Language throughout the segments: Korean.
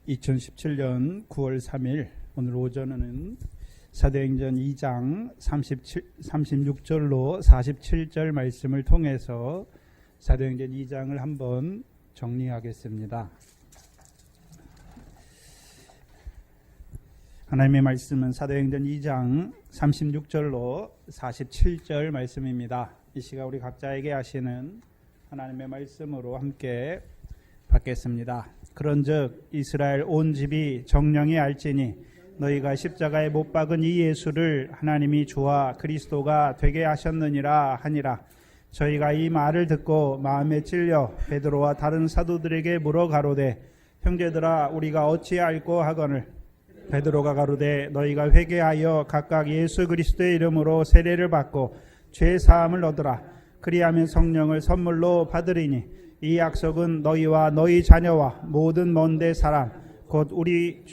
2017년 9월 3일 오늘 오전에는 사도행전 2장 36절로 47절 말씀을 통해서 사도행전 2장을 한번 정리하겠습니다. 하나님의 말씀은 사도행전 2장 36절로 47절 말씀입니다. 이 시간 우리 각자에게 하시는 하나님의 말씀으로 함께 받겠습니다. 그런즉 이스라엘 온 집이 정령이 알지니 너희가 십자가에 못 박은 이 예수를 하나님이 주와 그리스도가 되게 하셨느니라 하니라. 저희가 이 말을 듣고 마음에 찔려 베드로와 다른 사도들에게 물어 가로되 형제들아 우리가 어찌 알고 하거늘. 베드로가 가로되 너희가 회개하여 각각 예수 그리스도의 이름으로 세례를 받고 죄 사함을 얻으라. 그리하면 성령을 선물로 받으리니 이 약속은 너희와 너희 자녀와 모든 먼데 사람 곧 우리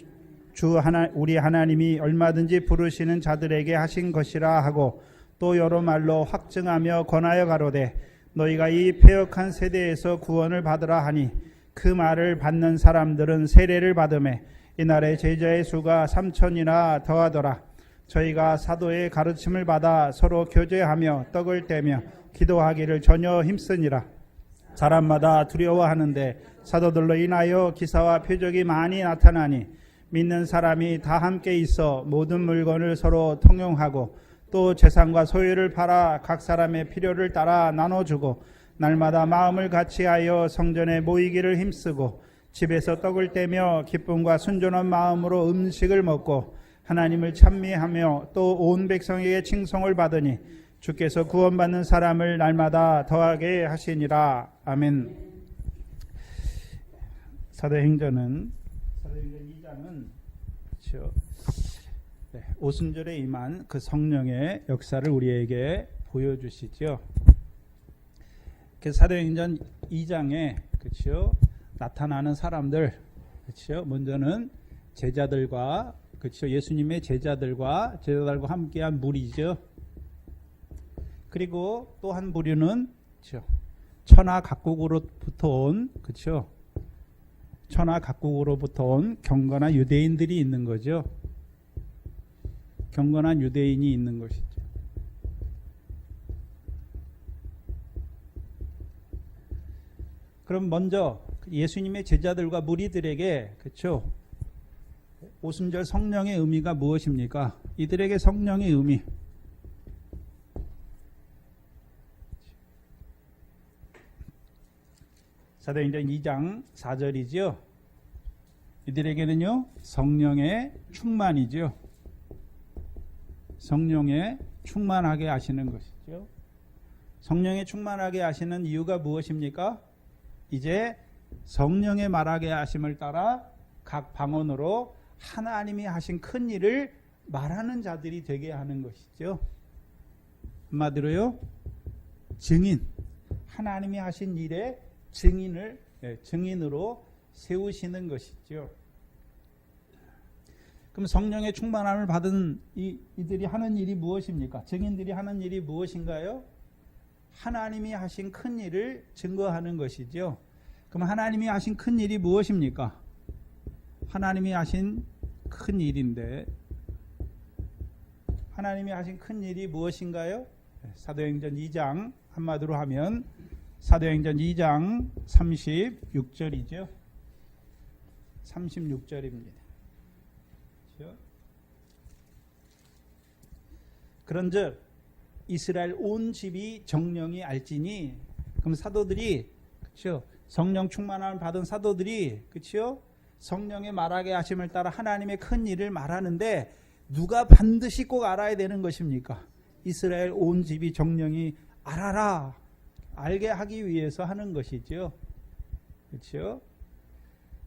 하나님이 얼마든지 부르시는 자들에게 하신 것이라 하고 또 여러 말로 확증하며 권하여 가로되 너희가 이 패역한 세대에서 구원을 받으라 하니 그 말을 받는 사람들은 세례를 받음에 이날에 제자의 수가 3,000이나 더하더라. 저희가 사도의 가르침을 받아 서로 교제하며 떡을 떼며 기도하기를 전혀 힘쓰니라. 사람마다 두려워하는데 사도들로 인하여 기사와 표적이 많이 나타나니 믿는 사람이 다 함께 있어 모든 물건을 서로 통용하고 또 재산과 소유를 팔아 각 사람의 필요를 따라 나눠주고 날마다 마음을 같이하여 성전에 모이기를 힘쓰고 집에서 떡을 떼며 기쁨과 순전한 마음으로 음식을 먹고 하나님을 찬미하며 또 온 백성에게 칭송을 받으니 주께서 구원받는 사람을 날마다 더하게 하시니라. 아멘. 사도행전 2장은 그렇죠. 오순절에 임한 그 성령의 역사를 우리에게 보여주시죠. 그 사도행전 2장에 그렇죠. 나타나는 사람들, 그렇죠. 먼저는 제자들과 그렇죠. 예수님의 제자들과 함께한 무리죠. 그리고 또 한 부류는 그렇죠. 천하 각국으로부터 온 그렇죠. 천하 각국으로부터 온 경건한 유대인들이 있는 거죠. 경건한 유대인이 있는 것이죠. 그럼 먼저 예수님의 제자들과 무리들에게 그렇죠. 오순절 성령의 의미가 무엇입니까? 이들에게 성령의 의미. 사도행전 2장 4절이죠. 이들에게는요 성령의 충만이죠. 성령에 충만하게 하시는 것이죠. 성령에 충만하게 하시는 이유가 무엇입니까? 이제 성령의 말하게 하심을 따라 각 방언으로 하나님이 하신 큰 일을 말하는 자들이 되게 하는 것이죠. 한마디로요 증인, 하나님이 하신 일의 증인으로 세우시는 것이죠. 그럼 성령의 충만함을 받은 이들이 하는 일이 무엇입니까? 증인들이 하는 일이 무엇인가요? 하나님이 하신 큰 일을 증거하는 것이죠. 그럼 하나님이 하신 큰 일이 무엇입니까? 하나님이 하신 큰 일인데 하나님이 하신 큰 일이 무엇인가요? 사도행전 2장 한마디로 하면 사도행전 2장 36절이죠. 36절입니다. 그렇죠? 그런즉 이스라엘 온 집이 정령이 알지니 그럼 사도들이 그렇죠? 성령 충만함을 받은 사도들이 그렇죠? 성령의 말하게 하심을 따라 하나님의 큰 일을 말하는데 누가 반드시 꼭 알아야 되는 것입니까? 이스라엘 온 집이 정령이 알아라. 알게 하기 위해서 하는 것이죠. 그렇죠?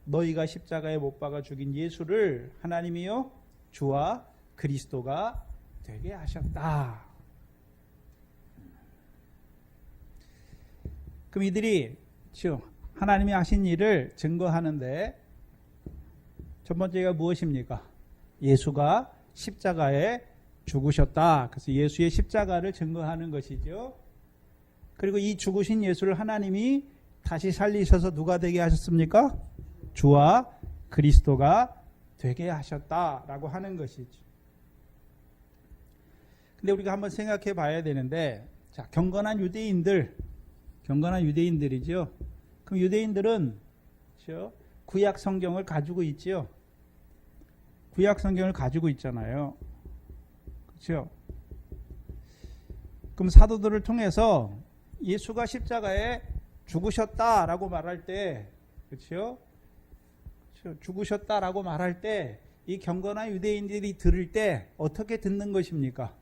너희가 십자가에 못 박아 죽인 예수를 하나님이요 주와 그리스도가 되게 하셨다. 그럼 이들이 그렇죠? 하나님이 하신 일을 증거하는데 첫 번째가 무엇입니까? 예수가 십자가에 죽으셨다. 그래서 예수의 십자가를 증거하는 것이죠. 그리고 이 죽으신 예수를 하나님이 다시 살리셔서 누가 되게 하셨습니까? 주와 그리스도가 되게 하셨다라고 하는 것이죠. 근데 우리가 한번 생각해 봐야 되는데, 자, 경건한 유대인들이죠. 그럼 유대인들은 그렇죠? 구약 성경을 가지고 있죠. 구약 성경을 가지고 있잖아요. 그렇죠? 그럼 사도들을 통해서 예수가 십자가에 죽으셨다라고 말할 때, 그렇죠? 죽으셨다라고 말할 때 이 경건한 유대인들이 들을 때 어떻게 듣는 것입니까?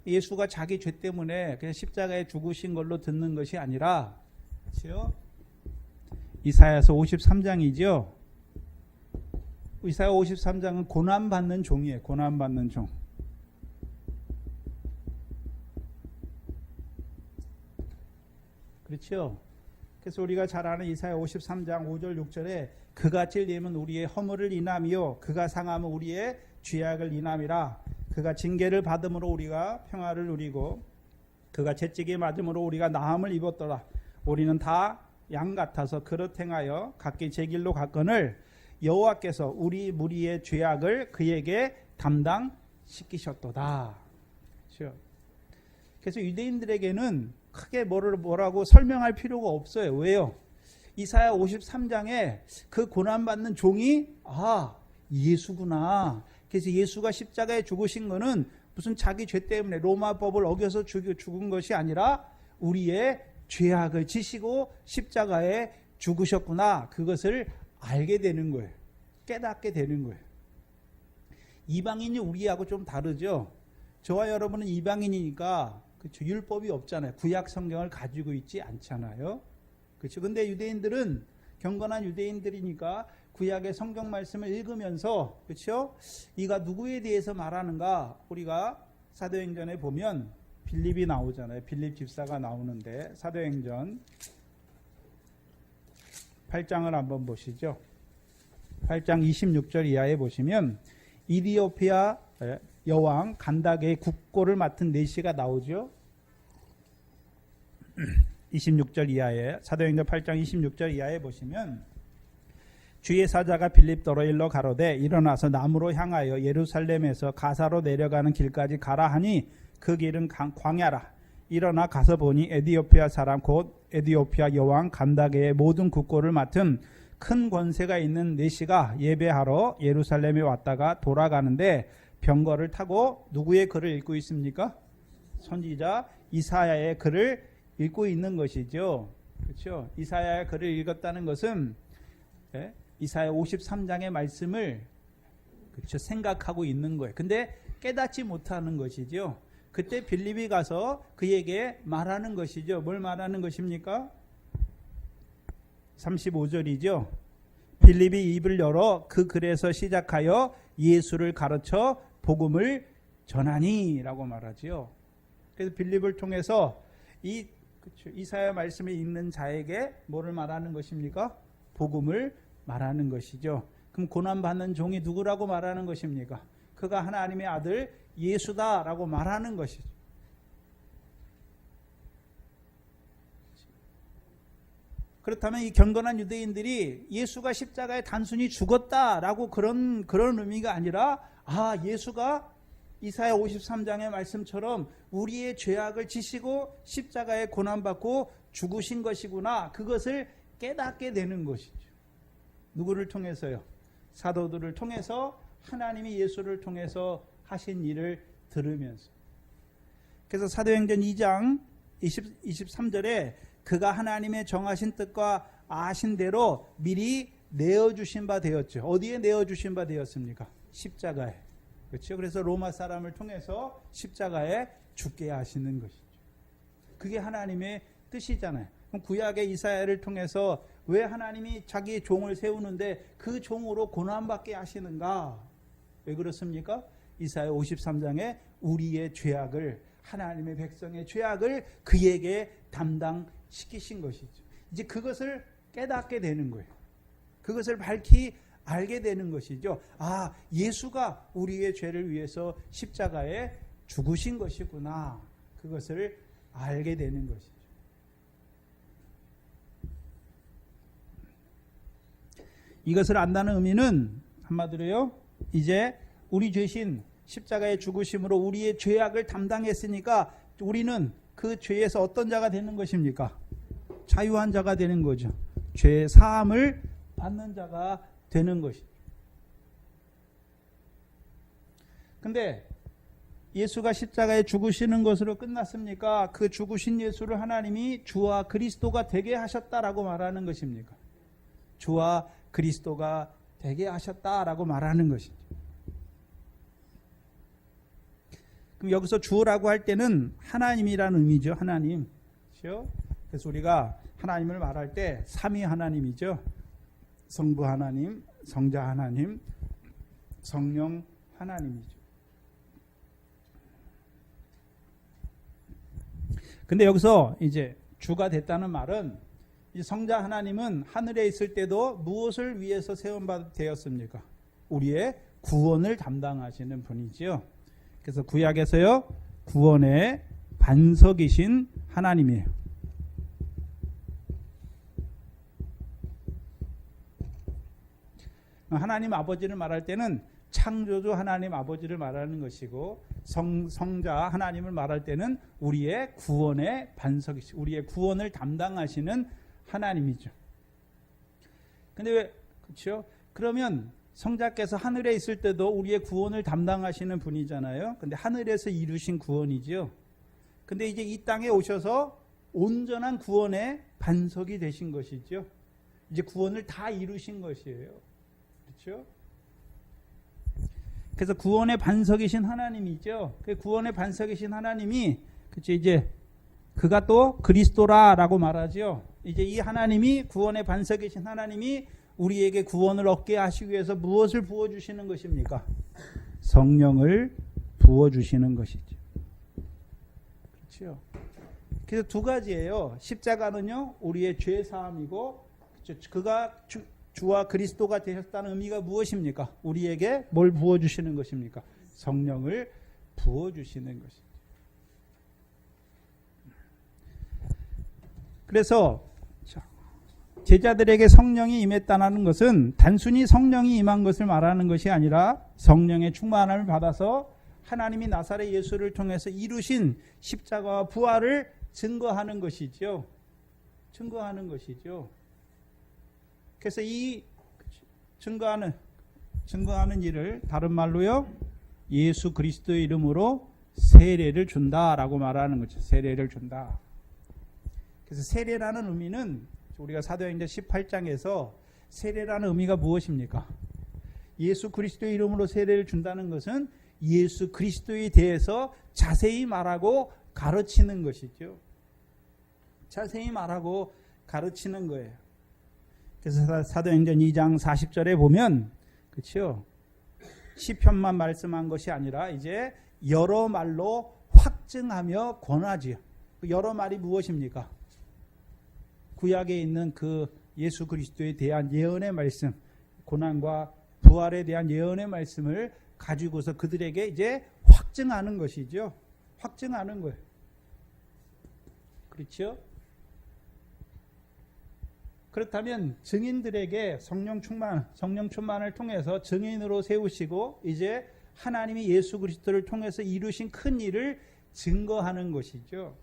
예수가 자기 죄 때문에 그냥 십자가에 죽으신 걸로 듣는 것이 아니라, 그렇죠? 이사야서 53장이죠. 이사야 53장은 고난받는 종이에요. 고난받는 종. 그렇죠? 그래서 우리가 잘 아는 이사야 53장 5절 6절에 그가 찔림은 우리의 허물을 인함이요 그가 상함은 우리의 죄악을 인함이라. 그가 징계를 받음으로 우리가 평화를 누리고 그가 채찍에 맞음으로 우리가 나음을 입었더라. 우리는 다 양 같아서 그릇 행하여 각기 제 길로 갔거늘 여호와께서 우리 무리의 죄악을 그에게 담당시키셨도다. 그렇죠? 그래서 유대인들에게는 크게 뭐라고 설명할 필요가 없어요. 왜요? 이사야 53장에 그 고난받는 종이 예수구나. 그래서 예수가 십자가에 죽으신 거는 무슨 자기 죄 때문에 로마법을 어겨서 죽은 것이 아니라 우리의 죄악을 지시고 십자가에 죽으셨구나. 그것을 알게 되는 거예요. 깨닫게 되는 거예요. 이방인이 우리하고 좀 다르죠. 저와 여러분은 이방인이니까 그렇죠. 율법이 없잖아요. 구약 성경을 가지고 있지 않잖아요. 그렇죠. 근데 유대인들은 경건한 유대인들이니까 구약의 성경 말씀을 읽으면서 그렇죠. 이가 누구에 대해서 말하는가? 우리가 사도행전에 보면 빌립이 나오잖아요. 빌립 집사가 나오는데 사도행전 8장을 한번 보시죠. 8장 26절 이하에 보시면 이디오피아 여왕 간다게의 국고를 맡은 내시가 나오죠. 26절 이하에 사도행전 8장 26절 이하에 보시면 주의 사자가 빌립더러 일러 가로되 일어나서 남으로 향하여 예루살렘에서 가사로 내려가는 길까지 가라 하니 그 길은 광야라. 일어나 가서 보니 에디오피아 사람 곧 에디오피아 여왕 간다게의 모든 국고를 맡은 큰 권세가 있는 내시가 예배하러 예루살렘에 왔다가 돌아가는데 병거를 타고 누구의 글을 읽고 있습니까? 선지자 이사야의 글을 읽고 있는 것이죠. 그렇죠? 이사야의 글을 읽었다는 것은 이사야 53장의 말씀을 그렇죠? 생각하고 있는 거예요. 근데 깨닫지 못하는 것이죠. 그때 빌립이 가서 그에게 말하는 것이죠. 뭘 말하는 것입니까? 35절이죠. 빌립이 입을 열어 그 글에서 시작하여 예수를 가르쳐 복음을 전하니라고 말하지요. 그래서 빌립을 통해서 이사야 말씀을 읽는 자에게 뭐를 말하는 것입니까? 복음을 말하는 것이죠. 그럼 고난받는 종이 누구라고 말하는 것입니까? 그가 하나님의 아들 예수다라고 말하는 것이죠. 그렇다면 이 경건한 유대인들이 예수가 십자가에 단순히 죽었다라고 그런 의미가 아니라 예수가 이사야 53장의 말씀처럼 우리의 죄악을 지시고 십자가에 고난받고 죽으신 것이구나. 그것을 깨닫게 되는 것이죠. 누구를 통해서요? 사도들을 통해서 하나님이 예수를 통해서 하신 일을 들으면서. 그래서 사도행전 2장 23절에 그가 하나님의 정하신 뜻과 아신 대로 미리 내어주신 바 되었죠. 어디에 내어주신 바 되었습니까? 십자가에. 그렇죠? 그래서 로마 사람을 통해서 십자가에 죽게 하시는 것이죠. 그게 하나님의 뜻이잖아요. 그럼 구약의 이사야를 통해서 왜 하나님이 자기의 종을 세우는데 그 종으로 고난받게 하시는가? 왜 그렇습니까? 이사야 53장에 우리의 죄악을, 하나님의 백성의 죄악을 그에게 담당시키신 것이죠. 이제 그것을 깨닫게 되는 거예요. 그것을 밝히 알게 되는 것이죠. 예수가 우리의 죄를 위해서 십자가에 죽으신 것이구나. 그것을 알게 되는 것이죠. 이것을 안다는 의미는 한마디로요, 이제 우리 죄신 십자가의 죽으심으로 우리의 죄악을 담당했으니까 우리는 그 죄에서 어떤 자가 되는 것입니까? 자유한 자가 되는 거죠. 죄 사함을 받는 자가 되는 것이죠. 근데 예수가 십자가에 죽으시는 것으로 끝났습니까? 그 죽으신 예수를 하나님이 주와 그리스도가 되게 하셨다라고 말하는 것입니까? 주와 그리스도가 되게 하셨다라고 말하는 것이죠. 그럼 여기서 주라고 할 때는 하나님이라는 의미죠. 하나님. 그렇죠? 그래서 우리가 하나님을 말할 때 삼위 하나님이죠. 성부 하나님, 성자 하나님, 성령 하나님이죠. 근데 여기서 이제 주가 됐다는 말은 이 성자 하나님은 하늘에 있을 때도 무엇을 위해서 세움받았습니까? 우리의 구원을 담당하시는 분이지요. 그래서 구약에서요, 구원의 반석이신 하나님이에요. 하나님 아버지를 말할 때는 창조주 하나님 아버지를 말하는 것이고, 성자 하나님을 말할 때는 우리의 구원의 반석이시고 우리의 구원을 담당하시는 하나님이죠. 근데 왜 그렇죠? 그러면 성자께서 하늘에 있을 때도 우리의 구원을 담당하시는 분이잖아요. 근데 하늘에서 이루신 구원이죠. 근데 이제 이 땅에 오셔서 온전한 구원의 반석이 되신 것이죠. 이제 구원을 다 이루신 것이에요. 그렇죠? 그래서 구원의 반석이신 하나님이죠. 그 구원의 반석이신 하나님이, 그렇죠, 이제 그가 또 그리스도라라고 말하죠. 이제 이 하나님이, 구원의 반석이신 하나님이 우리에게 구원을 얻게 하시기 위해서 무엇을 부어주시는 것입니까? 성령을 부어주시는 것이죠. 그렇죠. 그래서 두 가지예요. 십자가는요, 우리의 죄 사함이고, 그렇죠, 그가 주와 그리스도가 되셨다는 의미가 무엇입니까? 우리에게 뭘 부어주시는 것입니까? 성령을 부어주시는 것입니다. 그래서 제자들에게 성령이 임했다는 것은 단순히 성령이 임한 것을 말하는 것이 아니라 성령의 충만함을 받아서 하나님이 나사렛 예수를 통해서 이루신 십자가와 부활을 증거하는 것이죠. 증거하는 것이죠. 그래서 이 증거하는 일을 다른 말로요, 예수 그리스도의 이름으로 세례를 준다라고 말하는 거죠. 세례를 준다. 그래서 세례라는 의미는 우리가 사도행전 18장에서 세례라는 의미가 무엇입니까? 예수 그리스도의 이름으로 세례를 준다는 것은 예수 그리스도에 대해서 자세히 말하고 가르치는 것이죠. 자세히 말하고 가르치는 거예요. 그래서 사도행전 2장 40절에 보면, 그렇죠? 시편만 말씀한 것이 아니라 이제 여러 말로 확증하며 권하지요. 여러 말이 무엇입니까? 구약에 있는 그 예수 그리스도에 대한 예언의 말씀, 고난과 부활에 대한 예언의 말씀을 가지고서 그들에게 이제 확증하는 것이죠. 확증하는 거예요. 그렇죠? 그렇다면 증인들에게 성령 충만을 통해서 증인으로 세우시고 이제 하나님이 예수 그리스도를 통해서 이루신 큰 일을 증거하는 것이죠.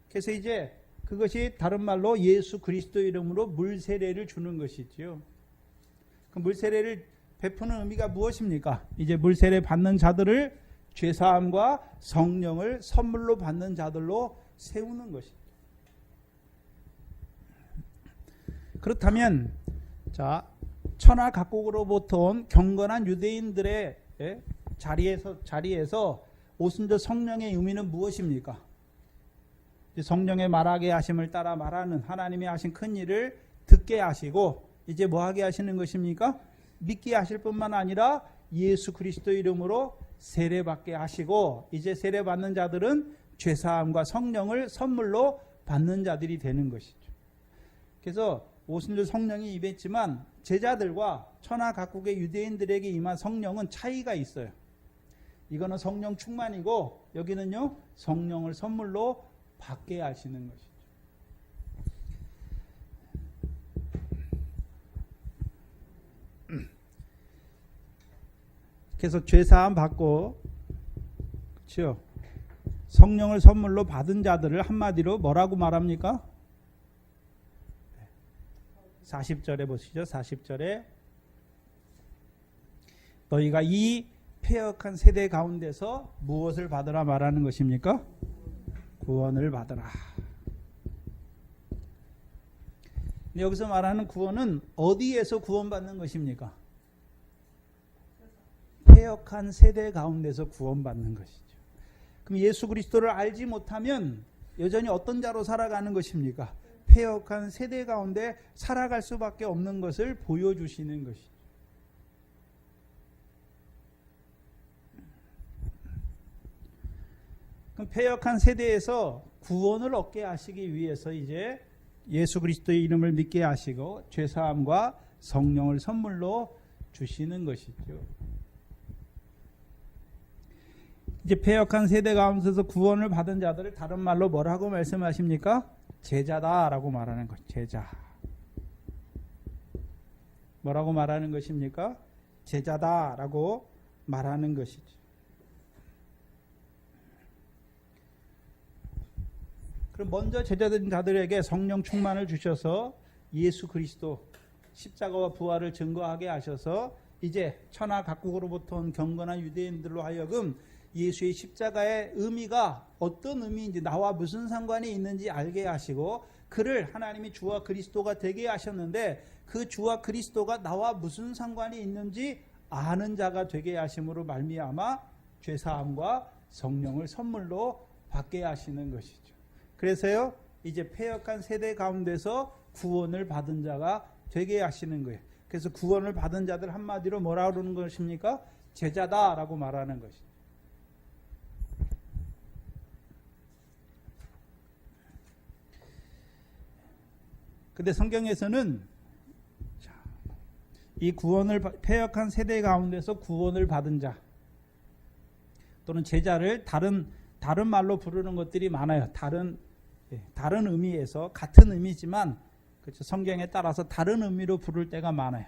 그래서 이제 그것이 다른 말로 예수 그리스도 이름으로 물세례를 주는 것이죠. 그 물세례를 베푸는 의미가 무엇입니까? 이제 물세례 받는 자들을 죄사함과 성령을 선물로 받는 자들로 세우는 것이죠. 그렇다면 자, 천하 각국으로부터 온 경건한 유대인들의 자리에서 오순절 성령의 의미는 무엇입니까? 성령의 말하게 하심을 따라 말하는 하나님이 하신 큰 일을 듣게 하시고 이제 뭐 하게 하시는 것입니까? 믿게 하실 뿐만 아니라 예수 그리스도 이름으로 세례받게 하시고 이제 세례받는 자들은 죄사함과 성령을 선물로 받는 자들이 되는 것이죠. 그래서 오순절 성령이 임했지만 제자들과 천하 각국의 유대인들에게 임한 성령은 차이가 있어요. 이거는 성령 충만이고 여기는요 성령을 선물로 받게 하시는 것이죠. 그래서 죄사함 받고, 그렇죠? 성령을 선물로 받은 자들을 한마디로 뭐라고 말합니까? 40절에 보시죠. 40절에 너희가 이 패역한 세대 가운데서 무엇을 받으라 말하는 것입니까? 구원을 받으라. 여기서 말하는 구원은 어디에서 구원받는 것입니까? 패역한 세대 가운데서 구원받는 것이죠. 그럼 예수 그리스도를 알지 못하면 여전히 어떤 자로 살아가는 것입니까? 패역한 세대 가운데 살아갈 수밖에 없는 것을 보여주시는 것이죠. 그럼 패역한 세대에서 구원을 얻게 하시기 위해서 이제 예수 그리스도의 이름을 믿게 하시고 죄사함과 성령을 선물로 주시는 것이죠. 이제 패역한 세대 가운데서 구원을 받은 자들을 다른 말로 뭐라고 말씀하십니까? 제자다라고 말하는 것. 제자. 뭐라고 말하는 것입니까? 제자다라고 말하는 것이죠. 그럼 먼저 제자된 자들에게 성령 충만을 주셔서 예수 그리스도 십자가와 부활을 증거하게 하셔서 이제 천하 각국으로부터 온 경건한 유대인들로 하여금 예수의 십자가의 의미가 어떤 의미인지 나와 무슨 상관이 있는지 알게 하시고 그를 하나님이 주와 그리스도가 되게 하셨는데 그 주와 그리스도가 나와 무슨 상관이 있는지 아는 자가 되게 하심으로 말미암아 죄사함과 성령을 선물로 받게 하시는 것이죠. 그래서요 이제 패역한 세대 가운데서 구원을 받은 자가 되게 하시는 거예요. 그래서 구원을 받은 자들 한마디로 뭐라 그러는 것입니까? 제자다라고 말하는 것이죠. 근데 성경에서는 이 구원을 패역한 세대 가운데서 구원을 받은 자 또는 제자를 다른 말로 부르는 것들이 많아요. 다른 의미에서 같은 의미지만 그렇죠. 성경에 따라서 다른 의미로 부를 때가 많아요.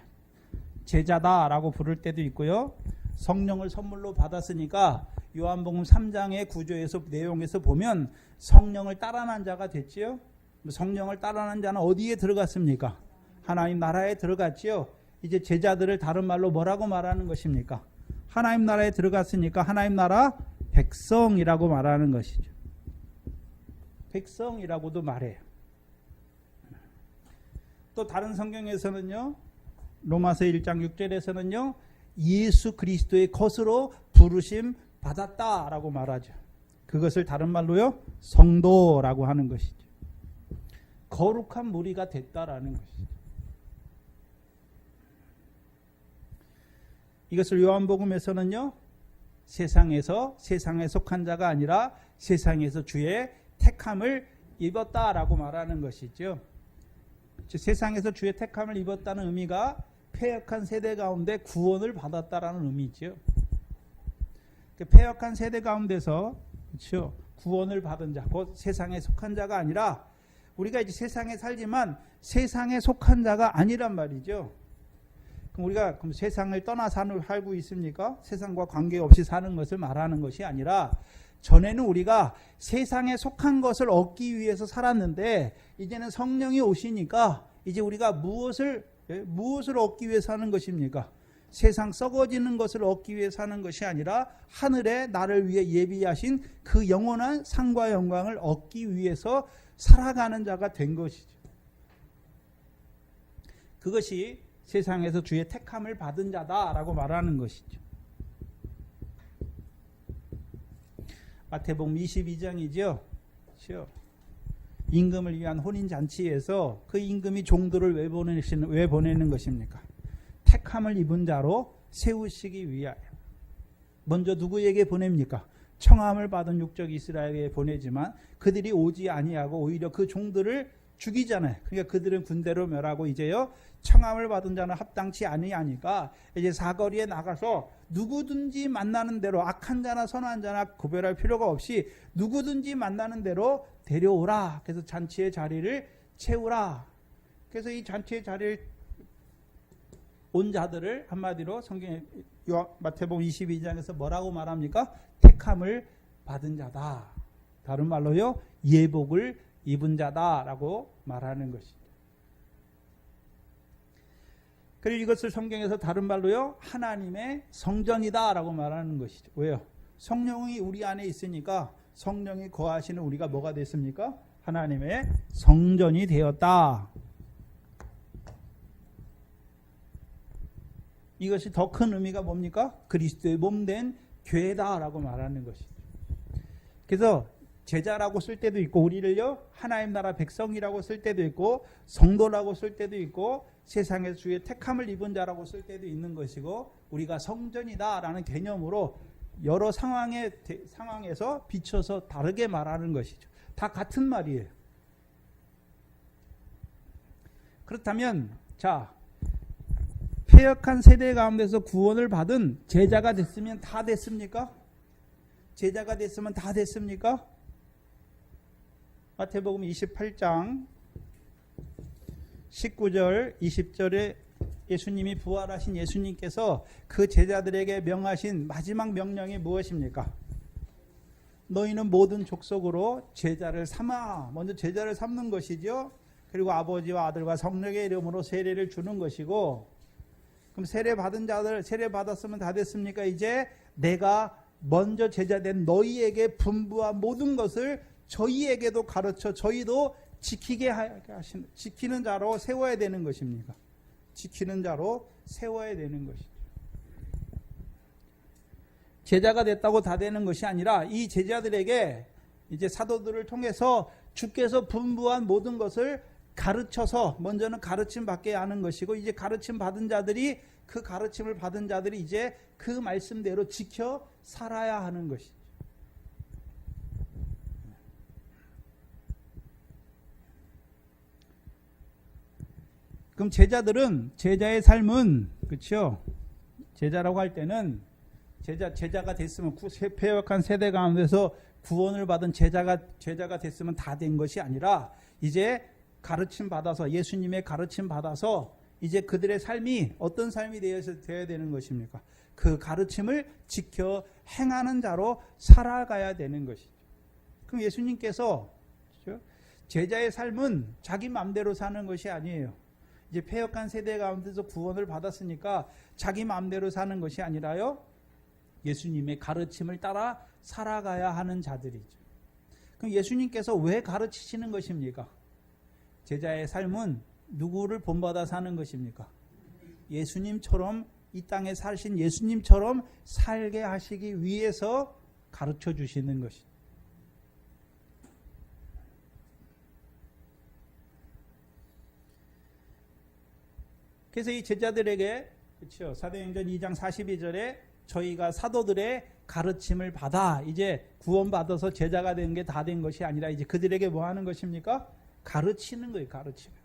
제자다라고 부를 때도 있고요. 성령을 선물로 받았으니까 요한복음 3장의 구조에서 내용에서 보면 성령을 따라난 자가 됐지요. 성령을 따라난 자는 어디에 들어갔습니까? 하나님 나라에 들어갔지요. 이제 제자들을 다른 말로 뭐라고 말하는 것입니까? 하나님 나라에 들어갔으니까 하나님 나라 백성이라고 말하는 것이죠. 백성이라고도 말해요. 또 다른 성경에서는요. 로마서 1장 6절에서는요. 예수 그리스도의 것으로 부르심 받았다라고 말하죠. 그것을 다른 말로요. 성도라고 하는 것이죠. 거룩한 무리가 됐다라는 것이죠. 이것을 요한복음에서는요. 세상에 속한 자가 아니라 세상에서 주의 택함을 입었다라고 말하는 것이죠. 세상에서 주의 택함을 입었다는 의미가 패역한 세대 가운데 구원을 받았다라는 의미죠. 패역한 세대 가운데서 그렇죠. 구원을 받은 자, 곧 세상에 속한 자가 아니라 우리가 이제 세상에 살지만 세상에 속한 자가 아니란 말이죠. 그럼 우리가 세상을 떠나 살고 있습니까? 세상과 관계없이 사는 것을 말하는 것이 아니라 전에는 우리가 세상에 속한 것을 얻기 위해서 살았는데 이제는 성령이 오시니까 이제 우리가 무엇을 얻기 위해 사는 것입니까? 세상 썩어지는 것을 얻기 위해 사는 것이 아니라 하늘에 나를 위해 예비하신 그 영원한 상과 영광을 얻기 위해서 살아가는 자가 된 것이죠. 그것이 세상에서 주의 택함을 받은 자다라고 말하는 것이죠. 마태복음 22장이죠. 그렇죠? 임금을 위한 혼인잔치에서 그 임금이 종들을 왜 보내는 것입니까? 택함을 입은 자로 세우시기 위하여. 먼저 누구에게 보냅니까? 청함을 받은 육적 이스라엘에게 보내지만 그들이 오지 아니하고 오히려 그 종들을 죽이잖아요. 그러니까 그들은 군대로 멸하고 이제요 청함을 받은 자는 합당치 아니하니까 이제 사거리에 나가서 누구든지 만나는 대로 악한 자나 선한 자나 구별할 필요가 없이 누구든지 만나는 대로 데려오라. 그래서 잔치의 자리를 채우라. 그래서 이 잔치의 자리를 온 자들을 한마디로 성경에 마태복음 22장에서 뭐라고 말합니까? 택함을 받은 자다. 다른 말로요, 예복을 입은 자다라고 말하는 것입니다. 그리고 이것을 성경에서 다른 말로요, 하나님의 성전이다라고 말하는 것이죠. 왜요? 성령이 우리 안에 있으니까 성령이 거하시는 우리가 뭐가 됐습니까? 하나님의 성전이 되었다. 이것이 더 큰 의미가 뭡니까? 그리스도의 몸된 교회다라고 말하는 것이죠. 그래서 제자라고 쓸 때도 있고, 우리를요 하나님 나라 백성이라고 쓸 때도 있고, 성도라고 쓸 때도 있고, 세상에서 주의 택함을 입은 자라고 쓸 때도 있는 것이고, 우리가 성전이다라는 개념으로 여러 상황에서 비춰서 다르게 말하는 것이죠. 다 같은 말이에요. 그렇다면 자, 패역한 세대 가운데서 구원을 받은 제자가 됐으면 다 됐습니까? 제자가 됐으면 다 됐습니까? 마태복음 28장 19절 20절에 예수님이 부활하신 예수님께서 그 제자들에게 명하신 마지막 명령이 무엇입니까? 너희는 모든 족속으로 제자를 삼아. 먼저 제자를 삼는 것이죠. 그리고 아버지와 아들과 성령의 이름으로 세례를 주는 것이고, 그럼 세례 받은 자들, 세례 받았으면 다 됐습니까? 이제 내가 먼저 제자된 너희에게 분부한 모든 것을 저희에게도 가르쳐 저희도 지키게 하시는, 지키는 자로 세워야 되는 것입니까? 지키는 자로 세워야 되는 것이죠. 제자가 됐다고 다 되는 것이 아니라 이 제자들에게 이제 사도들을 통해서 주께서 분부한 모든 것을 가르쳐서, 먼저는 가르침 받게 하는 것이고, 이제 가르침 받은 자들이, 그 가르침을 받은 자들이 이제 그 말씀대로 지켜 살아야 하는 것이죠. 그럼 제자들은, 제자의 삶은, 그렇죠? 제자라고 할 때는 제자가 됐으면, 패역한 세대 가운데서 구원을 받은 제자가 됐으면 다 된 것이 아니라, 이제 가르침 받아서, 예수님의 가르침 받아서 이제 그들의 삶이 어떤 삶이 되어야 되는 것입니까? 그 가르침을 지켜 행하는 자로 살아가야 되는 것이죠. 그럼 예수님께서, 그렇죠? 제자의 삶은 자기 마음대로 사는 것이 아니에요. 이제 패역한 세대 가운데서 구원을 받았으니까 자기 마음대로 사는 것이 아니라요, 예수님의 가르침을 따라 살아가야 하는 자들이죠. 그럼 예수님께서 왜 가르치시는 것입니까? 제자의 삶은 누구를 본받아 사는 것입니까? 예수님처럼, 이 땅에 사신 예수님처럼 살게 하시기 위해서 가르쳐 주시는 것이죠. 그래서 이 제자들에게, 그렇죠, 사도행전 2장 42절에 저희가 사도들의 가르침을 받아, 이제 구원받아서 제자가 된 게 다 된 것이 아니라 이제 그들에게 뭐 하는 것입니까? 가르치는 거예요. 가르치는 거.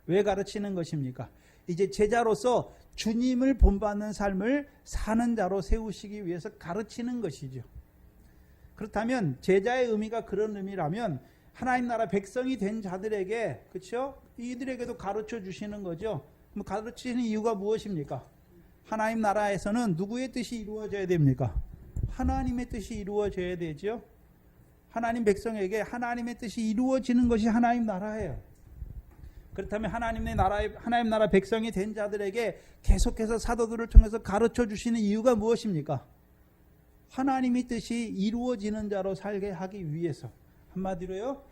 왜 가르치는 것입니까? 이제 제자로서 주님을 본받는 삶을 사는 자로 세우시기 위해서 가르치는 것이죠. 그렇다면 제자의 의미가 그런 의미라면 하나님 나라 백성이 된 자들에게, 그렇죠? 이들에게도 가르쳐 주시는 거죠. 그럼 가르치는 이유가 무엇입니까? 하나님 나라에서는 누구의 뜻이 이루어져야 됩니까? 하나님의 뜻이 이루어져야 되죠. 하나님 백성에게 하나님의 뜻이 이루어지는 것이 하나님 나라예요. 그렇다면 하나님 나라 백성이 된 자들에게 계속해서 사도들을 통해서 가르쳐 주시는 이유가 무엇입니까? 하나님의 뜻이 이루어지는 자로 살게 하기 위해서, 한마디로요,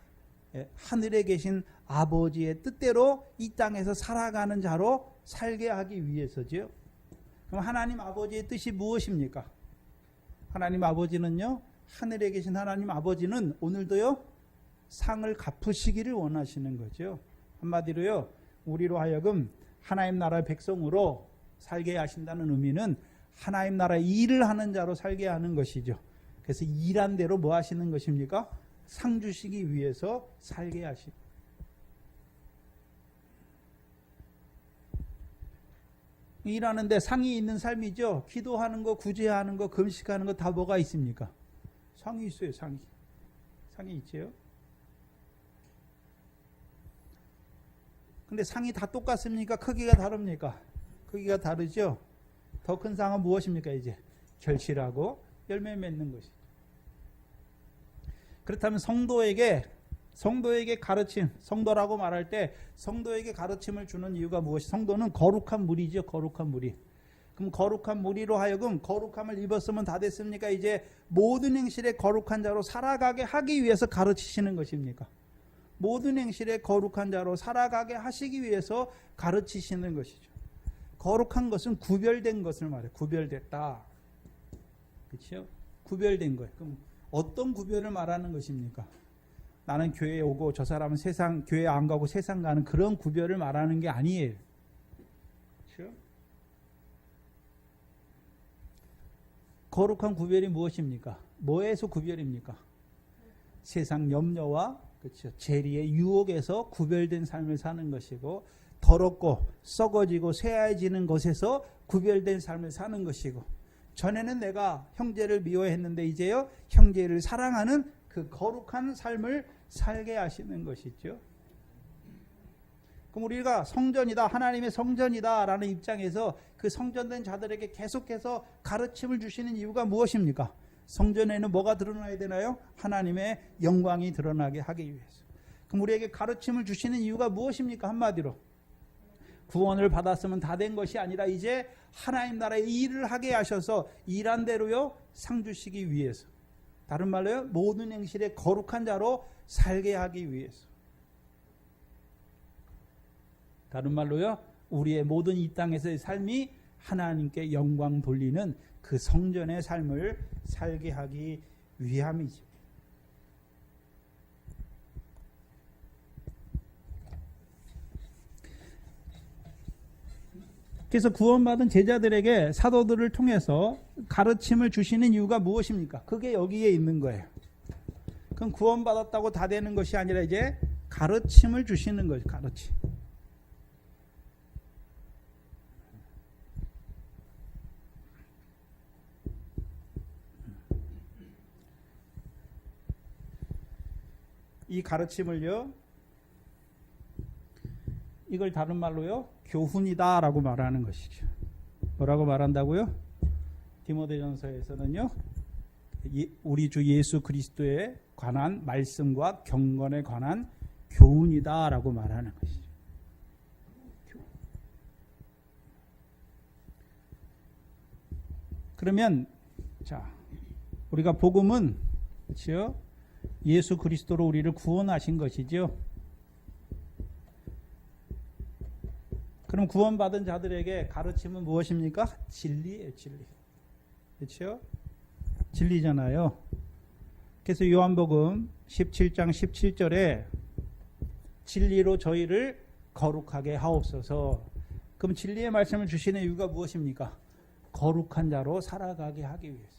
하늘에 계신 아버지의 뜻대로 이 땅에서 살아가는 자로 살게 하기 위해서죠. 그럼 하나님 아버지의 뜻이 무엇입니까? 하나님 아버지는요, 하늘에 계신 하나님 아버지는 오늘도요, 상을 갚으시기를 원하시는 거죠. 한마디로요, 우리로 하여금 하나님 나라의 백성으로 살게 하신다는 의미는 하나님 나라의 일을 하는 자로 살게 하는 것이죠. 그래서 일한 대로 뭐 하시는 것입니까? 상 주시기 위해서 살게 하십니다. 일하는데 상이 있는 삶이죠. 기도하는 거, 구제하는 거, 금식하는 거 다 뭐가 있습니까? 상이 있어요. 상이 있죠. 근데 상이 다 똑같습니까? 크기가 다릅니까? 크기가 다르죠. 더 큰 상은 무엇입니까? 이제 결실하고 열매 맺는 것이죠. 그렇다면 성도에게 가르침, 성도라고 말할 때 성도에게 가르침을 주는 이유가 무엇이? 성도는 거룩한 무리죠. 거룩한 무리. 그럼 거룩한 무리로 하여금 거룩함을 입었으면 다 됐습니까? 이제 모든 행실에 거룩한 자로 살아가게 하기 위해서 가르치시는 것입니까? 모든 행실에 거룩한 자로 살아가게 하시기 위해서 가르치시는 것이죠. 거룩한 것은 구별된 것을 말해요. 구별됐다. 그렇죠? 구별된 거예요. 그럼 어떤 구별을 말하는 것입니까? 나는 교회에 오고 저 사람은 교회 안 가고 세상 가는 그런 구별을 말하는 게 아니에요. 그렇죠? 거룩한 구별이 무엇입니까? 뭐에서 구별입니까? 세상 염려와 그렇죠. 재리의 유혹에서 구별된 삶을 사는 것이고, 더럽고 썩어지고 쇠해지는 것에서 구별된 삶을 사는 것이고, 전에는 내가 형제를 미워했는데 이제요 형제를 사랑하는 그 거룩한 삶을 살게 하시는 것이죠. 그럼 우리가 성전이다, 하나님의 성전이다 라는 입장에서 그 성전된 자들에게 계속해서 가르침을 주시는 이유가 무엇입니까? 성전에는 뭐가 드러나야 되나요? 하나님의 영광이 드러나게 하기 위해서. 그럼 우리에게 가르침을 주시는 이유가 무엇입니까? 한마디로 구원을 받았으면 다 된 것이 아니라 이제 하나님 나라의 일을 하게 하셔서 일한 대로요 상 주시기 위해서. 다른 말로요 모든 행실에 거룩한 자로 살게 하기 위해서. 다른 말로요 우리의 모든 이 땅에서의 삶이 하나님께 영광 돌리는 그 성전의 삶을 살게 하기 위함이죠. 그래서 구원받은 제자들에게 사도들을 통해서 가르침을 주시는 이유가 무엇입니까? 그게 여기에 있는 거예요. 그럼 구원받았다고 다 되는 것이 아니라 이제 가르침을 주시는 거죠. 가르침. 이 가르침을요, 이걸 다른 말로요, 교훈이다 라고 말하는 것이죠. 뭐라고 말한다고요? 디모데전서에서는요, 우리 주 예수 그리스도에 관한 말씀과 경건에 관한 교훈이다 라고 말하는 것이죠. 그러면 자, 우리가 복음은 그렇죠? 예수 그리스도로 우리를 구원하신 것이죠. 그럼 구원받은 자들에게 가르침은 무엇입니까? 진리예요, 진리. 그렇죠? 진리잖아요. 그래서 요한복음 17장 17절에 진리로 저희를 거룩하게 하옵소서. 그럼 진리의 말씀을 주시는 이유가 무엇입니까? 거룩한 자로 살아가게 하기 위해서.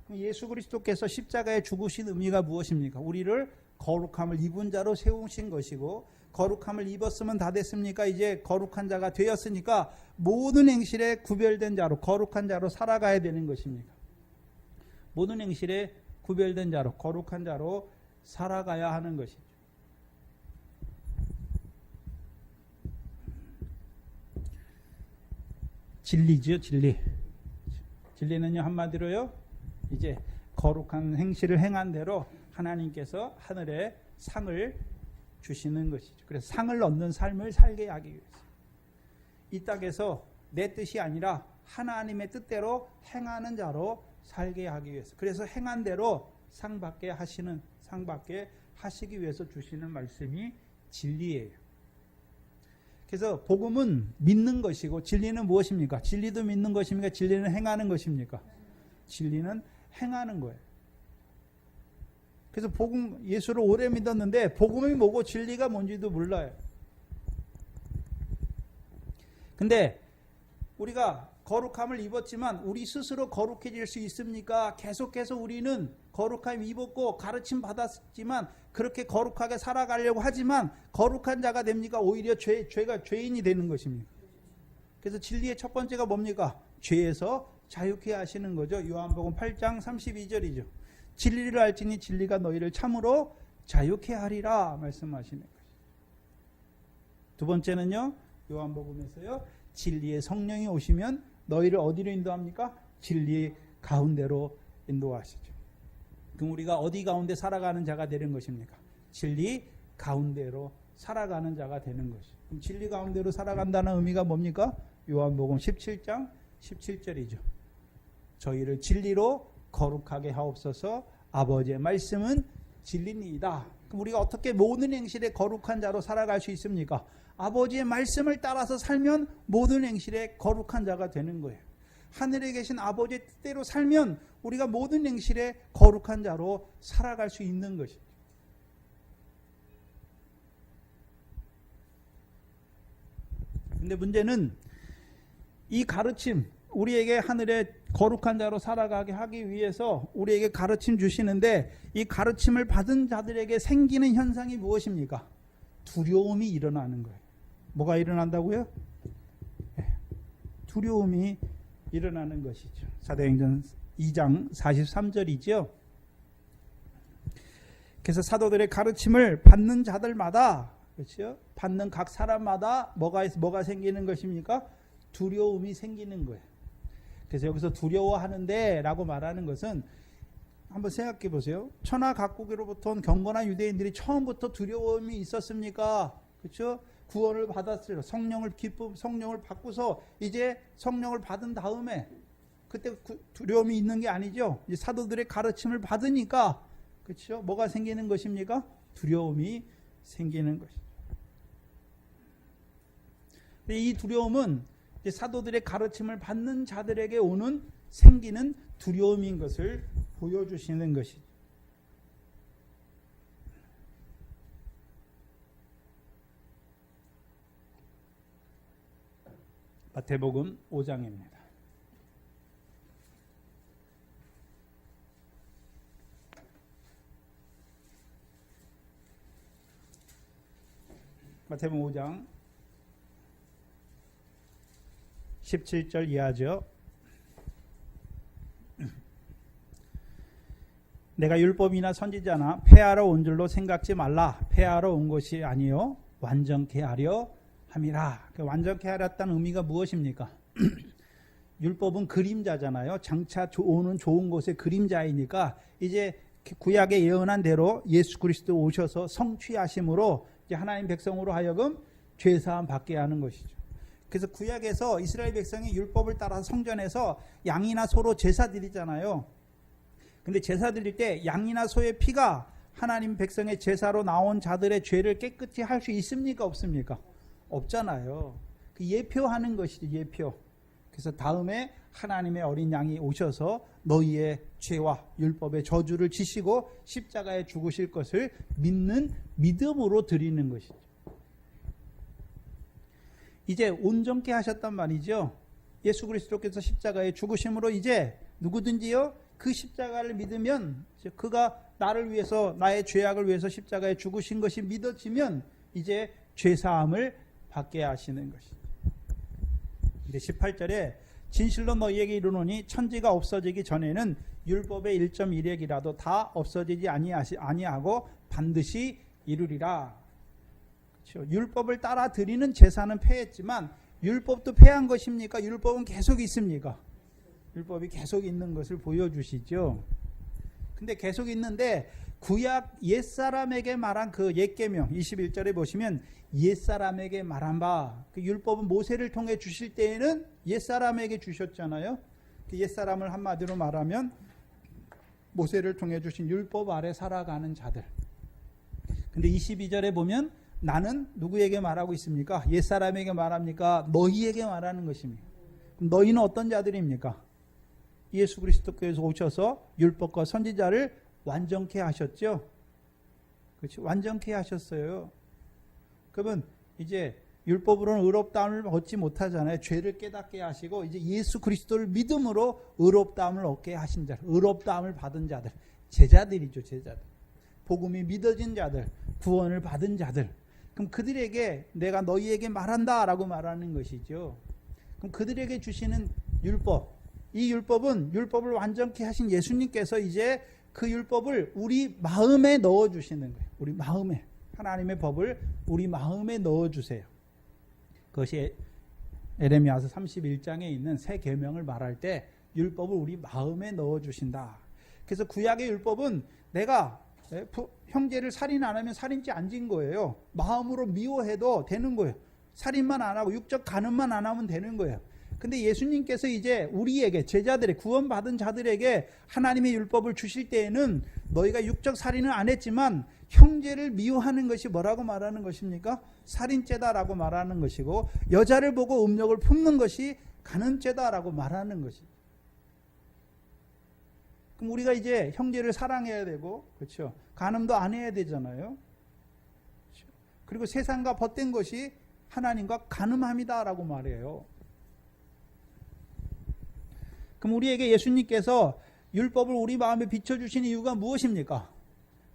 그럼 예수 그리스도께서 십자가에 죽으신 의미가 무엇입니까? 우리를 거룩함을 입은 자로 세우신 것이고, 거룩함을 입었으면 다 됐습니까? 이제 거룩한 자가 되었으니까 모든 행실에 구별된 자로, 거룩한 자로 살아가야 되는 것입니다. 모든 행실에 구별된 자로, 거룩한 자로 살아가야 하는 것이죠. 진리죠, 진리. 진리는요, 한마디로요, 이제 거룩한 행실을 행한 대로 하나님께서 하늘에 상을 주시는 것이죠. 그래서 상을 얻는 삶을 살게 하기 위해서. 이 땅에서 내 뜻이 아니라 하나님의 뜻대로 행하는 자로 살게 하기 위해서. 그래서 행한 대로 상 받게 하시기 위해서 주시는 말씀이 진리예요. 그래서 복음은 믿는 것이고, 진리는 무엇입니까? 진리도 믿는 것입니까? 진리는 행하는 것입니까? 진리는 행하는 거예요. 그래서 복음, 예수를 오래 믿었는데 복음이 뭐고 진리가 뭔지도 몰라요. 근데 우리가 거룩함을 입었지만 우리 스스로 거룩해질 수 있습니까? 계속해서 우리는 거룩함 입었고 가르침 받았지만 그렇게 거룩하게 살아가려고 하지만 거룩한 자가 됩니까? 오히려 죄가 죄인이 되는 것입니다. 그래서 진리의 첫 번째가 뭡니까? 죄에서 자유케 하시는 거죠. 요한복음 8장 32절이죠. 진리를 알지니 진리가 너희를 참으로 자유케 하리라 말씀하시는 것이죠. 두 번째는요, 요한복음에서요, 진리의 성령이 오시면 너희를 어디로 인도합니까? 진리 가운데로 인도하시죠. 그럼 우리가 어디 가운데 살아가는 자가 되는 것입니까? 진리 가운데로 살아가는 자가 되는 것이죠. 그럼 진리 가운데로 살아간다는 의미가 뭡니까? 요한복음 17장 17절이죠. 저희를 진리로 거룩하게 하옵소서. 아버지의 말씀은 진리니이다. 그럼 우리가 어떻게 모든 행실에 거룩한 자로 살아갈 수 있습니까? 아버지의 말씀을 따라서 살면 모든 행실에 거룩한 자가 되는 거예요. 하늘에 계신 아버지의 뜻대로 살면 우리가 모든 행실에 거룩한 자로 살아갈 수 있는 것입니다. 근데 문제는 이 가르침, 우리에게 하늘에 거룩한 자로 살아가게 하기 위해서 우리에게 가르침 주시는데, 이 가르침을 받은 자들에게 생기는 현상이 무엇입니까? 두려움이 일어나는 거예요. 뭐가 일어난다고요? 두려움이 일어나는 것이죠. 사도행전 2장 43절이죠. 그래서 사도들의 가르침을 받는 자들마다, 그렇죠? 받는 각 사람마다 뭐가 생기는 것입니까? 두려움이 생기는 거예요. 그래서 여기서 두려워하는데 라고 말하는 것은, 한번 생각해 보세요. 천하 각국으로부터 온 경건한 유대인들이 처음부터 두려움이 있었습니까? 그렇죠? 구원을 받았어요. 성령을 받고서 이제 성령을 받은 다음에 그때 두려움이 있는 게 아니죠. 이제 사도들의 가르침을 받으니까, 그렇죠? 뭐가 생기는 것입니까? 두려움이 생기는 것이죠. 이 두려움은 이제 사도들의 가르침을 받는 자들에게 생기는 두려움인 것을 보여주시는 것이죠. 마태복음 5장입니다. 마태복음 5장 17절 이하죠. 내가 율법이나 선지자나 폐하러 온 줄로 생각지 말라. 폐하러 온 것이 아니요 완전케 하려 함이라. 완전케 하렸다는 의미가 무엇입니까? 율법은 그림자잖아요. 장차 오는 좋은 것의 그림자이니까 이제 구약에 예언한 대로 예수 그리스도 오셔서 성취하심으로 이제 하나님 백성으로 하여금 죄사함 받게 하는 것이죠. 그래서 구약에서 이스라엘 백성이 율법을 따라서 성전에서 양이나 소로 제사 드리잖아요. 근데 제사 드릴 때 양이나 소의 피가 하나님 백성의 제사로 나온 자들의 죄를 깨끗이 할 수 있습니까? 없습니까? 없잖아요. 그 예표하는 것이죠. 예표. 그래서 다음에 하나님의 어린 양이 오셔서 너희의 죄와 율법의 저주를 지시고 십자가에 죽으실 것을 믿는 믿음으로 드리는 것이죠. 이제 온전케 하셨단 말이죠. 예수 그리스도께서 십자가에 죽으심으로 이제 누구든지요 그 십자가를 믿으면, 그가 나를 위해서, 나의 죄악을 위해서 십자가에 죽으신 것이 믿어지면 이제 죄사함을 받게 하시는 것이죠. 근데 18절에 진실로 너희에게 이르노니 천지가 없어지기 전에는 율법의 1.1핵이라도 다 없어지지 아니하고 반드시 이루리라. 그렇죠? 율법을 따라 드리는 제사는 폐했지만 율법도 폐한 것입니까? 율법은 계속 있습니까? 율법이 계속 있는 것을 보여주시죠. 근데 계속 있는데 구약 옛사람에게 말한 그 옛계명 21절에 보시면 옛사람에게 말한 바, 그 율법은 모세를 통해 주실 때에는 옛사람에게 주셨잖아요. 그 옛사람을 한마디로 말하면 모세를 통해 주신 율법 아래 살아가는 자들. 근데 22절에 보면 나는 누구에게 말하고 있습니까? 옛사람에게 말합니까? 너희에게 말하는 것입니다. 그럼 너희는 어떤 자들입니까? 예수 그리스도께서 오셔서 율법과 선지자를 완전케 하셨죠. 그렇죠? 완전케 하셨어요. 그러면 이제 율법으로는 의롭다함을 얻지 못하잖아요. 죄를 깨닫게 하시고 이제 예수 그리스도를 믿음으로 의롭다함을 얻게 하신 자들, 의롭다함을 받은 자들, 제자들이죠. 제자들. 복음이 믿어진 자들, 구원을 받은 자들. 그럼 그들에게 내가 너희에게 말한다라고 말하는 것이죠. 그럼 그들에게 주시는 율법, 이 율법은 율법을 완전케 하신 예수님께서 이제 그 율법을 우리 마음에 넣어주시는 거예요. 우리 마음에. 하나님의 법을 우리 마음에 넣어주세요. 그것이 에레미야서 31장에 있는 새 계명을 말할 때 율법을 우리 마음에 넣어 주신다. 그래서 구약의 율법은 내가 형제를 살인 안 하면 살인죄 안 진 거예요. 마음으로 미워해도 되는 거예요. 살인만 안 하고 육적 간음만 안 하면 되는 거예요. 근데 예수님께서 이제 우리에게, 제자들의 구원받은 자들에게 하나님의 율법을 주실 때에는 너희가 육적 살인은 안 했지만 형제를 미워하는 것이 뭐라고 말하는 것입니까? 살인죄다라고 말하는 것이고, 여자를 보고 음욕을 품는 것이 간음죄다라고 말하는 것이죠. 그럼 우리가 이제 형제를 사랑해야 되고, 그렇죠? 간음도 안 해야 되잖아요. 그렇죠? 그리고 세상과 벗된 것이 하나님과 간음함이다라고 말해요. 그럼 우리에게 예수님께서 율법을 우리 마음에 비춰주신 이유가 무엇입니까?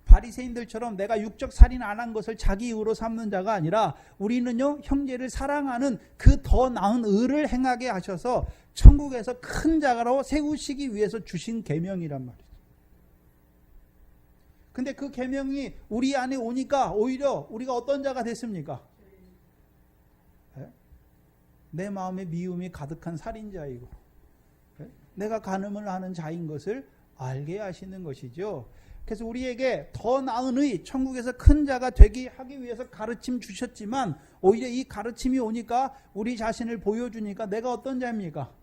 바리새인들처럼 내가 육적 살인 안 한 것을 자기 의로 삼는 자가 아니라 우리는요, 형제를 사랑하는 그 더 나은 의를 행하게 하셔서 천국에서 큰 자가로 세우시기 위해서 주신 계명이란 말이죠. 근데 그 계명이 우리 안에 오니까 오히려 우리가 어떤 자가 됐습니까? 내 마음에 미움이 가득한 살인자이고 내가 간음을 하는 자인 것을 알게 하시는 것이죠. 그래서 우리에게 더 나은 의, 천국에서 큰 자가 되게 하기 위해서 가르침 주셨지만 오히려 이 가르침이 오니까 우리 자신을 보여주니까 내가 어떤 자입니까?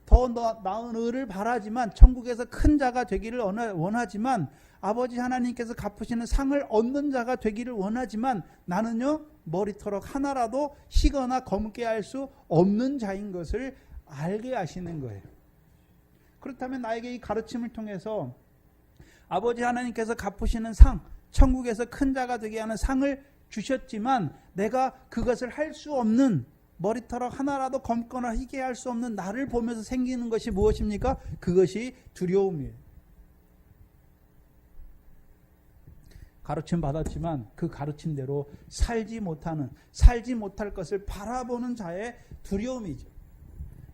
더 나은 의를 바라지만 천국에서 큰 자가 되기를 원하지만 아버지 하나님께서 갚으시는 상을 얻는 자가 되기를 원하지만 나는요, 머리털럭 하나라도 희거나 검게 할 수 없는 자인 것을 알게 하시는 거예요. 그렇다면 나에게 이 가르침을 통해서 아버지 하나님께서 갚으시는 상, 천국에서 큰 자가 되게 하는 상을 주셨지만 내가 그것을 할 수 없는, 머리털럭 하나라도 검거나 희게 할 수 없는 나를 보면서 생기는 것이 무엇입니까? 그것이 두려움이에요. 가르침 받았지만 그 가르침대로 살지 못할 것을 바라보는 자의 두려움이죠.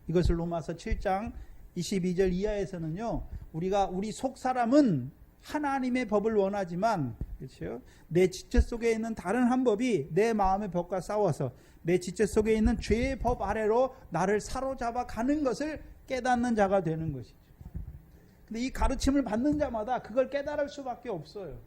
이것을 로마서 7장 22절 이하에서는요, 우리 속 사람은 하나님의 법을 원하지만, 그렇죠? 내 지체 속에 있는 다른 한 법이 내 마음의 법과 싸워서 내 지체 속에 있는 죄의 법 아래로 나를 사로잡아 가는 것을 깨닫는 자가 되는 것이죠. 근데 이 가르침을 받는 자마다 그걸 깨달을 수밖에 없어요.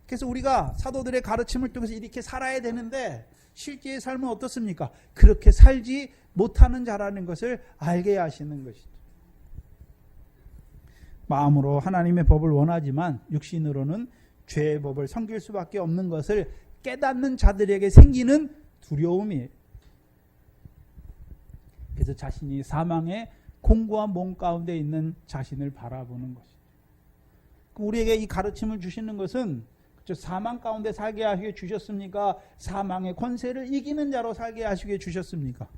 그래서 우리가 사도들의 가르침을 통해서 이렇게 살아야 되는데 실제의 삶은 어떻습니까? 그렇게 살지 못하는 자라는 것을 알게 하시는 것이죠. 마음으로 하나님의 법을 원하지만 육신으로는 죄의 법을 섬길 수밖에 없는 것을 깨닫는 자들에게 생기는 두려움이에요. 그래서 자신이 사망의 공고한 몸 가운데 있는 자신을 바라보는 것이죠. 우리에게 이 가르침을 주시는 것은 사망 가운데 살게 하시게 주셨습니까? 사망의 권세를 이기는 자로 살게 하시게 주셨습니까?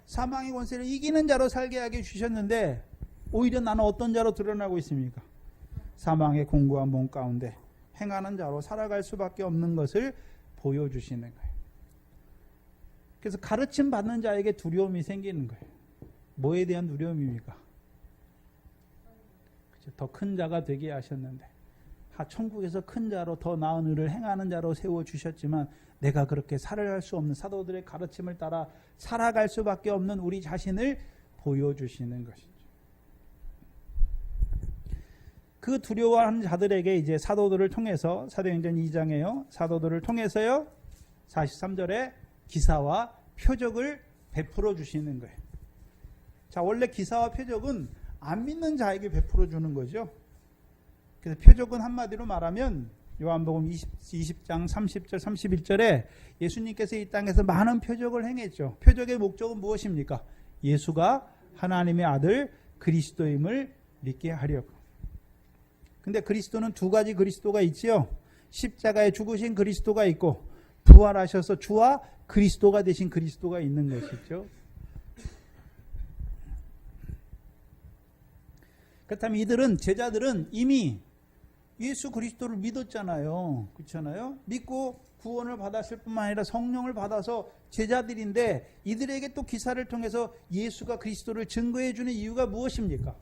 사망의 권세를 이기는 자로 살게 하게 주셨는데 오히려 나는 어떤 자로 드러나고 있습니까? 사망의 공고한 몸 가운데 행하는 자로 살아갈 수밖에 없는 것을 보여주시는 거예요. 그래서 가르침 받는 자에게 두려움이 생기는 거예요. 뭐에 대한 두려움입니까? 더 큰 자가 되게 하셨는데 천국에서 큰 자로 더 나은 일을 행하는 자로 세워주셨지만 내가 그렇게 살아갈 수 없는, 사도들의 가르침을 따라 살아갈 수밖에 없는 우리 자신을 보여주시는 것이죠. 그 두려워하는 자들에게 이제 사도들을 통해서, 사도행전 2장에요, 사도들을 통해서요 43절에 기사와 표적을 베풀어 주시는 거예요. 자, 원래 기사와 표적은 안 믿는 자에게 베풀어 주는 거죠. 그래서 표적은 한마디로 말하면 요한복음 20장 30절 31절에 예수님께서 이 땅에서 많은 표적을 행했죠. 표적의 목적은 무엇입니까? 예수가 하나님의 아들 그리스도임을 믿게 하려고. 근데 그리스도는 두 가지 그리스도가 있지요. 십자가에 죽으신 그리스도가 있고 부활하셔서 주와 그리스도가 되신 그리스도가 있는 것이죠. 그렇다면 이들은, 제자들은 이미 예수 그리스도를 믿었잖아요. 그렇잖아요. 믿고 구원을 받았을 뿐만 아니라 성령을 받아서 제자들인데 이들에게 또 기사를 통해서 예수가 그리스도를 증거해 주는 이유가 무엇입니까?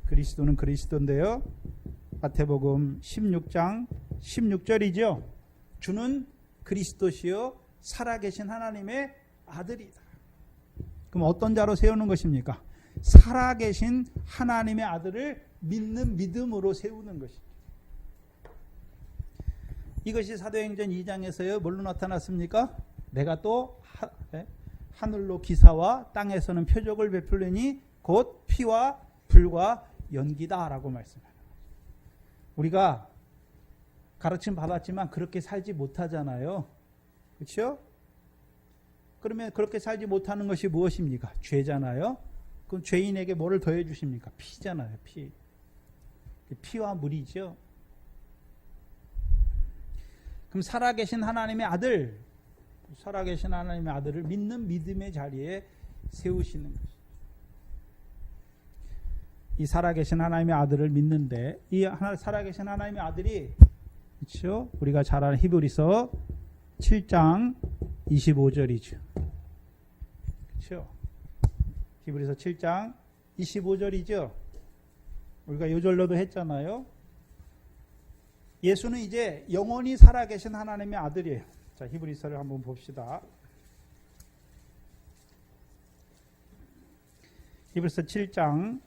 그리스도는 그리스도인데요. 마태복음 16장 16절이죠. 주는 그리스도시요 살아계신 하나님의 아들이다. 그럼 어떤 자로 세우는 것입니까? 살아계신 하나님의 아들을 믿는 믿음으로 세우는 것입니다. 이것이 사도행전 2장에서요 뭘로 나타났습니까? 내가 또 하늘로 기사와 땅에서는 표적을 베풀리니 곧 피와 불과 연기다라고 말씀합니다. 우리가 가르침 받았지만 그렇게 살지 못하잖아요. 그렇죠? 그러면 그렇게 살지 못하는 것이 무엇입니까? 죄잖아요. 그럼 죄인에게 뭐를 더해 주십니까? 피잖아요. 피. 피와 물이죠. 그럼 살아계신 하나님의 아들, 살아계신 하나님의 아들을 믿는 믿음의 자리에 세우시는 것입니다. 이 살아계신 하나님의 아들을 믿는데 이 살아계신 하나님의 아들이 그렇죠? 우리가 잘 아는 히브리서 7장 25절이죠. 그렇죠? 히브리서 7장 25절이죠. 우리가 요절로도 했잖아요. 예수는 이제 영원히 살아계신 하나님의 아들이에요. 자, 히브리서를 한번 봅시다. 히브리서 7장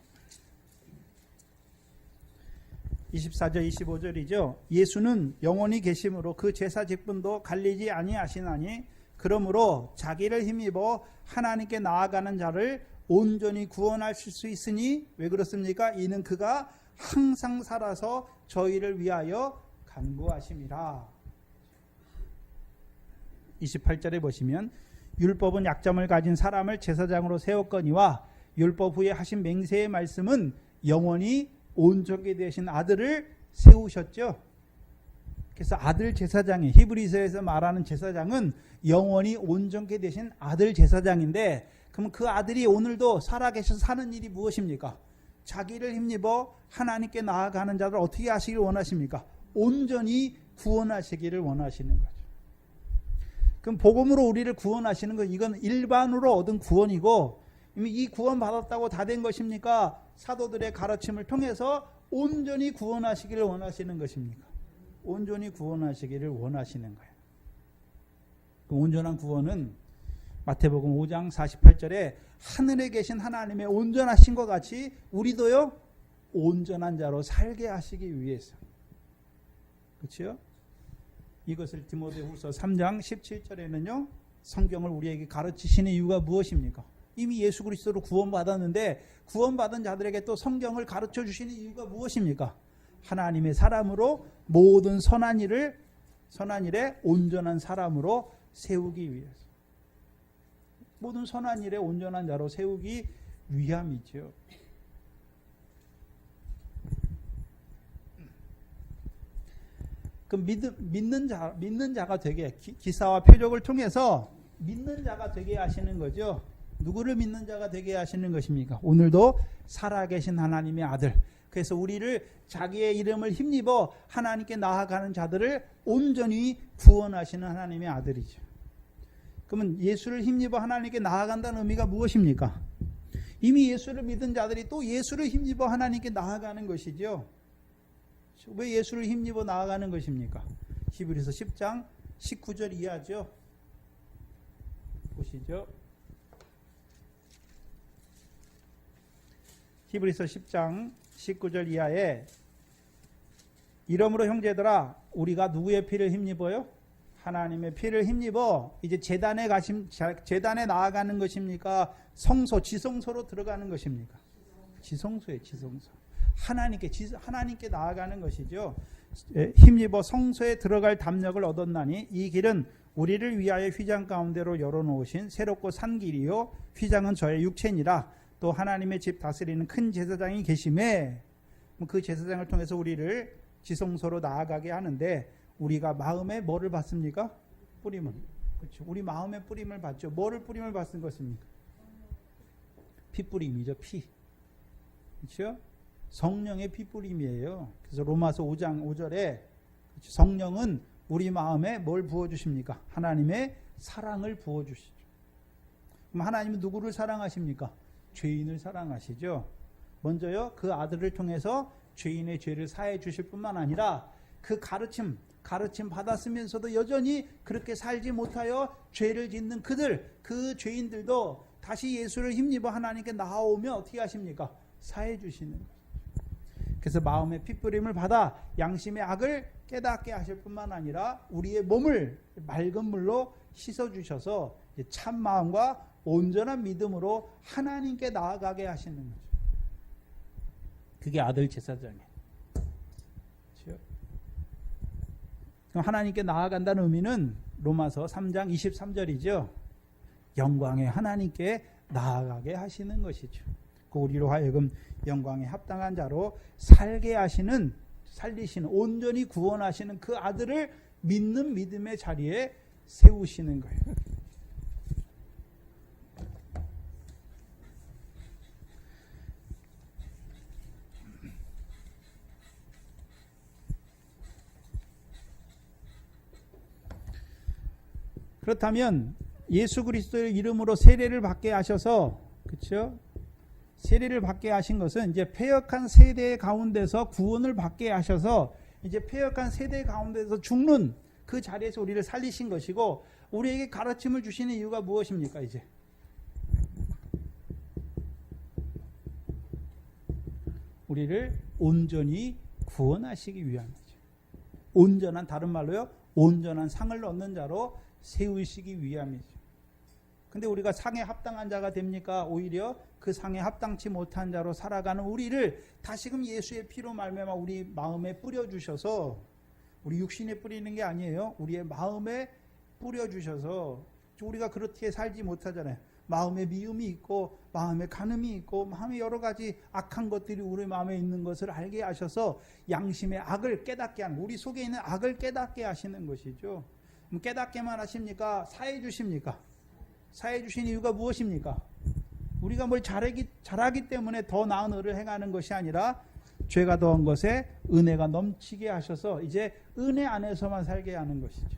24절 25절이죠. 예수는 영원히 계심으로 그 제사 직분도 갈리지 아니하시나니 그러므로 자기를 힘입어 하나님께 나아가는 자를 온전히 구원하실 수 있으니 왜 그렇습니까? 이는 그가 항상 살아서 저희를 위하여 간구하심이라. 28절에 보시면 율법은 약점을 가진 사람을 제사장으로 세웠거니와 율법 후에 하신 맹세의 말씀은 영원히 온전케 되신 아들을 세우셨죠. 그래서 아들 제사장이 히브리서에서 말하는 제사장은 영원히 온전케 되신 아들 제사장인데 그럼 그 아들이 오늘도 살아계셔서 사는 일이 무엇입니까? 자기를 힘입어 하나님께 나아가는 자를 어떻게 하시길 원하십니까? 온전히 구원하시기를 원하시는 거죠. 그럼 복음으로 우리를 구원하시는 건 이건 일반으로 얻은 구원이고 이미 이 구원 받았다고 다 된 것입니까? 사도들의 가르침을 통해서 온전히 구원하시기를 원하시는 것입니까? 온전히 구원하시기를 원하시는 거예요. 그 온전한 구원은 마태복음 5장 48절에 하늘에 계신 하나님의 온전하신 것 같이 우리도요 온전한 자로 살게 하시기 위해서. 그렇죠? 이것을 디모데후서 3장 17절에는요 성경을 우리에게 가르치시는 이유가 무엇입니까? 이미 예수 그리스도로 구원받았는데 구원받은 자들에게 또 성경을 가르쳐 주시는 이유가 무엇입니까? 하나님의 사람으로 모든 선한 일에 온전한 사람으로 세우기 위해서. 모든 선한 일에 온전한 자로 세우기 위함이죠. 그 믿는 자가 되게 기사와 표적을 통해서 믿는 자가 되게 하시는 거죠. 누구를 믿는 자가 되게 하시는 것입니까? 오늘도 살아계신 하나님의 아들. 그래서 우리를 자기의 이름을 힘입어 하나님께 나아가는 자들을 온전히 구원하시는 하나님의 아들이죠. 그러면 예수를 힘입어 하나님께 나아간다는 의미가 무엇입니까? 이미 예수를 믿은 자들이 또 예수를 힘입어 하나님께 나아가는 것이죠. 왜 예수를 힘입어 나아가는 것입니까? 히브리서 10장 19절 이하죠. 보시죠. 히브리서 10장 19절 이하에 이러므로 형제들아 우리가 누구의 피를 힘입어요? 하나님의 피를 힘입어 이제 재단에 나아가는 것입니까? 성소 지성소로 들어가는 것입니까? 지성소에 지성소. 하나님께 나아가는 것이죠. 힘입어 성소에 들어갈 담력을 얻었나니 이 길은 우리를 위하여 휘장 가운데로 열어놓으신 새롭고 산 길이요 휘장은 저의 육체니라. 또 하나님의 집 다스리는 큰 제사장이 계심에 그 제사장을 통해서 우리를 지성소로 나아가게 하는데 우리가 마음에 뭐를 받습니까? 뿌림을. 그렇죠. 우리 마음에 뿌림을 받죠. 뭐를 뿌림을 받는 것입니까? 피뿌림이죠. 피. 그렇죠? 성령의 피뿌림이에요. 그래서 로마서 5장 5절에 성령은 우리 마음에 뭘 부어주십니까? 하나님의 사랑을 부어주시죠. 그럼 하나님은 누구를 사랑하십니까? 죄인을 사랑하시죠. 먼저요 그 아들을 통해서 죄인의 죄를 사해 주실 뿐만 아니라 그 가르침 가르침 받았으면서도 여전히 그렇게 살지 못하여 죄를 짓는 그 죄인들도 다시 예수를 힘입어 하나님께 나아오면 어떻게 하십니까? 사해 주시는 거예요. 그래서 마음의 핏부림을 받아 양심의 악을 깨닫게 하실 뿐만 아니라 우리의 몸을 맑은 물로 씻어 주셔서 참 마음과 온전한 믿음으로 하나님께 나아가게 하시는 거죠. 그게 아들 제사장이에요. 그렇죠? 그럼 하나님께 나아간다는 의미는 로마서 3장 23절이죠. 영광의 하나님께 나아가게 하시는 것이죠. 우리로 하여금 영광에 합당한 자로 살게 하시는, 살리시는, 온전히 구원하시는 그 아들을 믿는 믿음의 자리에 세우시는 거예요. 그렇다면 예수 그리스도의 이름으로 세례를 받게 하셔서, 그렇죠? 세례를 받게 하신 것은 이제 패역한 세대 가운데서 구원을 받게 하셔서 이제 패역한 세대 가운데서 죽는 그 자리에서 우리를 살리신 것이고, 우리에게 가르침을 주시는 이유가 무엇입니까? 이제 우리를 온전히 구원하시기 위함이죠. 온전한, 다른 말로요, 온전한 상을 얻는 자로 세우시기 위함이죠. 근데 우리가 상에 합당한 자가 됩니까? 오히려 그 상에 합당치 못한 자로 살아가는 우리를 다시금 예수의 피로 말미암아 우리 마음에 뿌려주셔서, 우리 육신에 뿌리는 게 아니에요. 우리의 마음에 뿌려주셔서, 우리가 그렇게 살지 못하잖아요. 마음에 미움이 있고 마음에 간음이 있고 마음에 여러 가지 악한 것들이 우리 마음에 있는 것을 알게 하셔서 양심의 악을 깨닫게 하는, 우리 속에 있는 악을 깨닫게 하시는 것이죠. 깨닫게만 하십니까? 사해 주십니까? 사해 주신 이유가 무엇입니까? 우리가 뭘 잘하기 때문에 더 나은 의를 행하는 것이 아니라 죄가 더한 것에 은혜가 넘치게 하셔서 이제 은혜 안에서만 살게 하는 것이죠.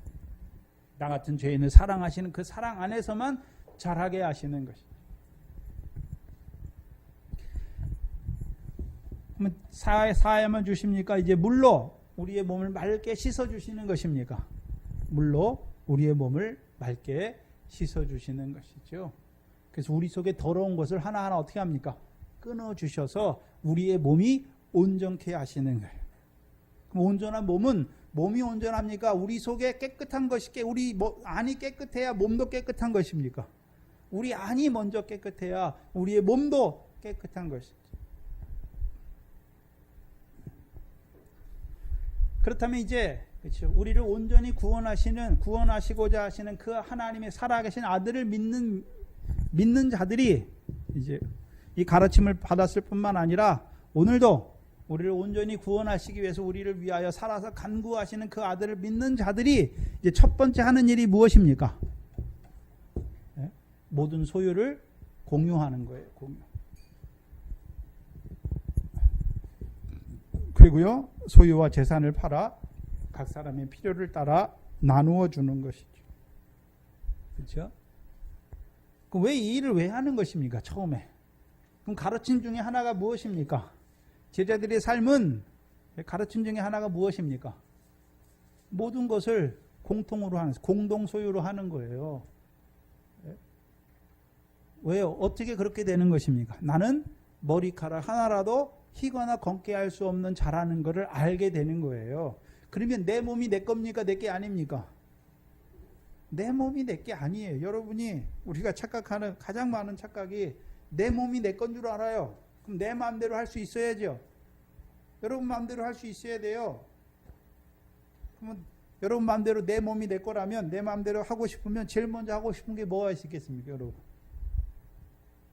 나 같은 죄인을 사랑하시는 그 사랑 안에서만 잘하게 하시는 것이죠. 그러면 사야만 주십니까? 이제 물로 우리의 몸을 맑게 씻어 주시는 것입니까? 물로 우리의 몸을 맑게 씻어 주시는 것이죠. 그래서 우리 속에 더러운 것을 하나하나 어떻게 합니까? 끊어 주셔서 우리의 몸이 온전케 하시는 거예요. 그럼 온전한 몸이 온전합니까? 우리 속에 깨끗한 것이, 우리 안이 깨끗해야 몸도 깨끗한 것입니까? 우리 안이 먼저 깨끗해야 우리의 몸도 깨끗한 것이죠. 그렇다면 이제, 그렇죠, 우리를 온전히 구원하시고자 하시는 그 하나님의 살아계신 아들을 믿는 자들이 이제 이 가르침을 받았을 뿐만 아니라 오늘도 우리를 온전히 구원하시기 위해서 우리를 위하여 살아서 간구하시는 그 아들을 믿는 자들이 이제 첫 번째 하는 일이 무엇입니까? 네? 모든 소유를 공유하는 거예요. 공유. 그리고요, 소유와 재산을 팔아 각 사람의 필요를 따라 나누어 주는 것이죠. 그렇죠? 그럼 왜 이 일을 왜 하는 것입니까? 처음에. 그럼 가르침 중에 하나가 무엇입니까? 제자들의 삶은 가르침 중에 하나가 무엇입니까? 모든 것을 공통으로 하는, 공동 소유로 하는 거예요. 왜요? 어떻게 그렇게 되는 것입니까? 나는 머리카락 하나라도 희거나 검게 할 수 없는 자라는 것을 알게 되는 거예요. 그러면 내 몸이 내 겁니까? 내 게 아닙니까? 내 몸이 내 게 아니에요. 여러분이, 우리가 착각하는 가장 많은 착각이 내 몸이 내 건 줄 알아요. 그럼 내 마음대로 할 수 있어야죠. 여러분 마음대로 할 수 있어야 돼요. 그러면 여러분 마음대로 내 몸이 내 거라면, 내 마음대로 하고 싶으면 제일 먼저 하고 싶은 게 뭐가 있겠습니까, 여러분?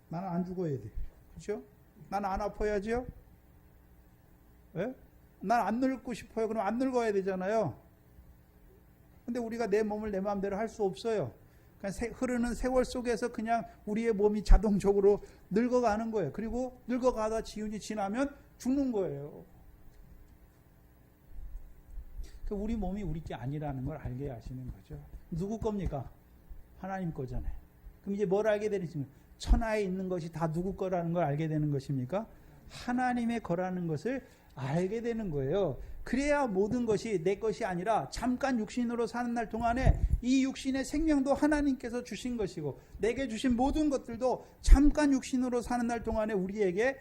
나는 안 죽어야 돼. 그렇죠? 나는 안 아파야죠. 예? 난 안 늙고 싶어요. 그럼 안 늙어야 되잖아요. 근데 우리가 내 몸을 내 마음대로 할 수 없어요. 그냥 흐르는 세월 속에서 그냥 우리의 몸이 자동적으로 늙어가는 거예요. 그리고 늙어가다 기운이 지나면 죽는 거예요. 우리 몸이 우리 게 아니라는 걸 알게 하시는 거죠. 누구 겁니까? 하나님 거잖아요. 그럼 이제 뭘 알게 되는지, 천하에 있는 것이 다 누구 거라는 걸 알게 되는 것입니까? 하나님의 거라는 것을 알게 되는 거예요. 그래야 모든 것이 내 것이 아니라 잠깐 육신으로 사는 날 동안에 이 육신의 생명도 하나님께서 주신 것이고 내게 주신 모든 것들도 잠깐 육신으로 사는 날 동안에 우리에게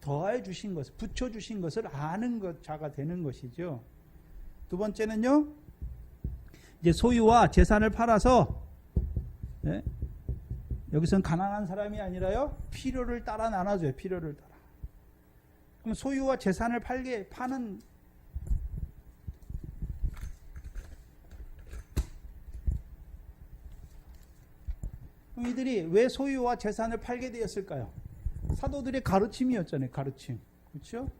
더해 주신 것, 붙여 주신 것을 아는 자가 되는 것이죠. 두 번째는요, 이제 소유와 재산을 팔아서, 네? 여기서는 가난한 사람이 아니라요, 필요를 따라 나눠줘요. 필요를 따라. 그럼 소유와 재산을 파는 그럼 이들이 왜 소유와 재산을 팔게 되었을까요? 사도들의 가르침이었잖아요. 가르침. 그렇죠?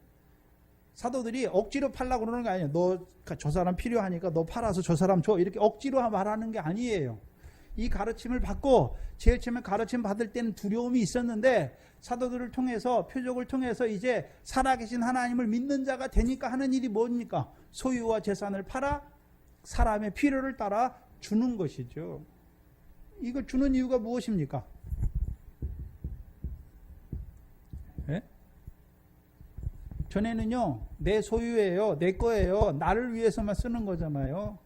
사도들이 억지로 팔라고 그러는 게 아니에요. 너 저 사람 필요하니까 너 팔아서 저 사람 줘. 이렇게 억지로 말하는 게 아니에요. 이 가르침을 받고 제일 처음에 가르침 받을 때는 두려움이 있었는데 사도들을 통해서 표적을 통해서 이제 살아계신 하나님을 믿는 자가 되니까 하는 일이 뭡니까? 소유와 재산을 팔아 사람의 필요를 따라 주는 것이죠. 이걸 주는 이유가 무엇입니까? 네? 전에는요, 내 소유예요, 내 거예요, 나를 위해서만 쓰는 거잖아요.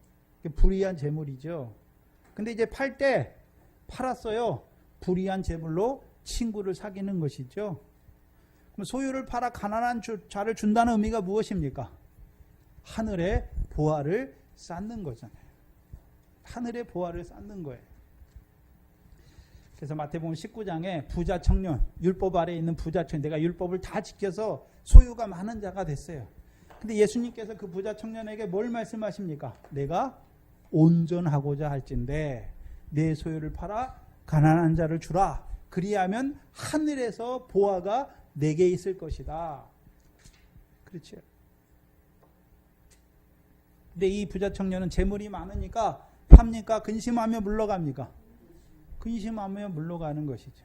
불의한 재물이죠. 근데 이제 팔 때 팔았어요. 불의한 재물로 친구를 사귀는 것이죠. 그럼 소유를 팔아 가난한 자를 준다는 의미가 무엇입니까? 하늘의 보화를 쌓는 거잖아요. 하늘의 보화를 쌓는 거예요. 그래서 마태복음 19장에 부자 청년, 율법 아래에 있는 부자 청년, 내가 율법을 다 지켜서 소유가 많은 자가 됐어요. 근데 예수님께서 그 부자 청년에게 뭘 말씀하십니까? 내가 온전하고자 할진대 내 소유를 팔아 가난한 자를 주라. 그리하면 하늘에서 보화가 내게 있을 것이다. 그렇죠. 근데 이 부자 청년은 재물이 많으니까 팝니까? 근심하며 물러갑니까? 근심하며 물러가는 것이죠.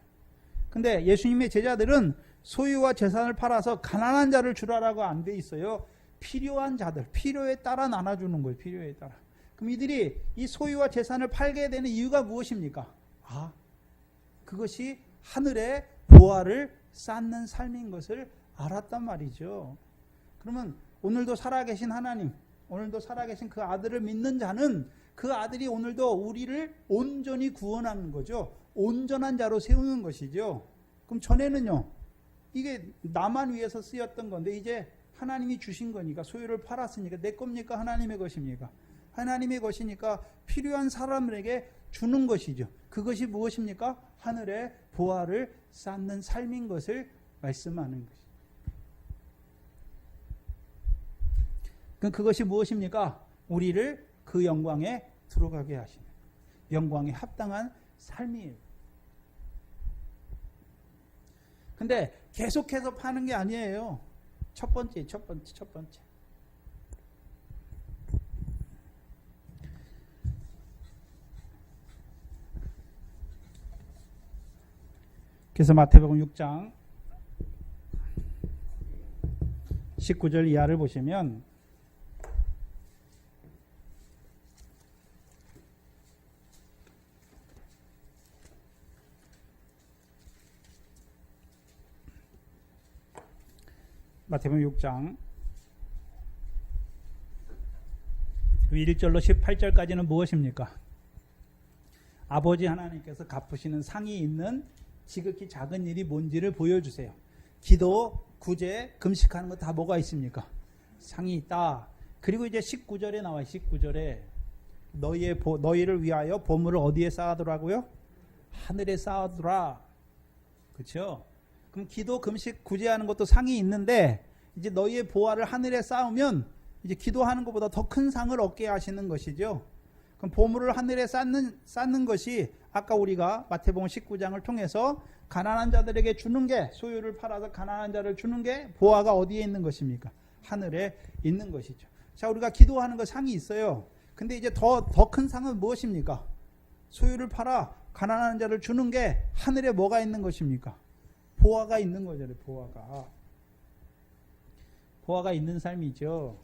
근데 예수님의 제자들은 소유와 재산을 팔아서 가난한 자를 주라라고 안 돼 있어요. 필요한 자들, 필요에 따라 나눠주는 거예요. 필요에 따라. 그럼 이들이 이 소유와 재산을 팔게 되는 이유가 무엇입니까? 그것이 하늘의 보화를 쌓는 삶인 것을 알았단 말이죠. 그러면 오늘도 살아계신 하나님, 오늘도 살아계신 그 아들을 믿는 자는 그 아들이 오늘도 우리를 온전히 구원하는 거죠. 온전한 자로 세우는 것이죠. 그럼 전에는요, 이게 나만 위해서 쓰였던 건데 이제 하나님이 주신 거니까 소유를 팔았으니까 내 겁니까? 하나님의 것입니까? 하나님의 것이니까 필요한 사람들에게 주는 것이죠. 그것이 무엇입니까? 하늘의 보화를 쌓는 삶인 것을 말씀하는 것이죠. 그럼 그것이 무엇입니까? 우리를 그 영광에 들어가게 하시는 영광에 합당한 삶이에요. 근데 계속해서 파는 게 아니에요. 첫 번째. 그래서 마태복음 6장 19절 이하를 보시면 마태복음 6장 1절로 18절까지는 무엇입니까? 아버지 하나님께서 갚으시는 상이 있는 지극히 작은 일이 뭔지를 보여주세요. 기도, 구제, 금식하는 거 다 뭐가 있습니까? 상이 있다. 그리고 이제 19절에 나와요. 19절에 너희를 위하여 보물을 어디에 쌓아두라고요? 하늘에 쌓아두라. 그렇죠? 그럼 기도, 금식, 구제하는 것도 상이 있는데 이제 너희의 보화를 하늘에 쌓으면 이제 기도하는 것보다 더 큰 상을 얻게 하시는 것이죠. 그럼 보물을 하늘에 쌓는 것이 아까 우리가 마태복음 19장을 통해서 가난한 자들에게 주는 게 소유를 팔아서 가난한 자를 주는 게 보화가 어디에 있는 것입니까? 하늘에 있는 것이죠. 자, 우리가 기도하는 거 상이 있어요. 근데 이제 더 큰 상은 무엇입니까? 소유를 팔아 가난한 자를 주는 게 하늘에 뭐가 있는 것입니까? 보화가 있는 거잖아요. 보화가 있는 삶이죠.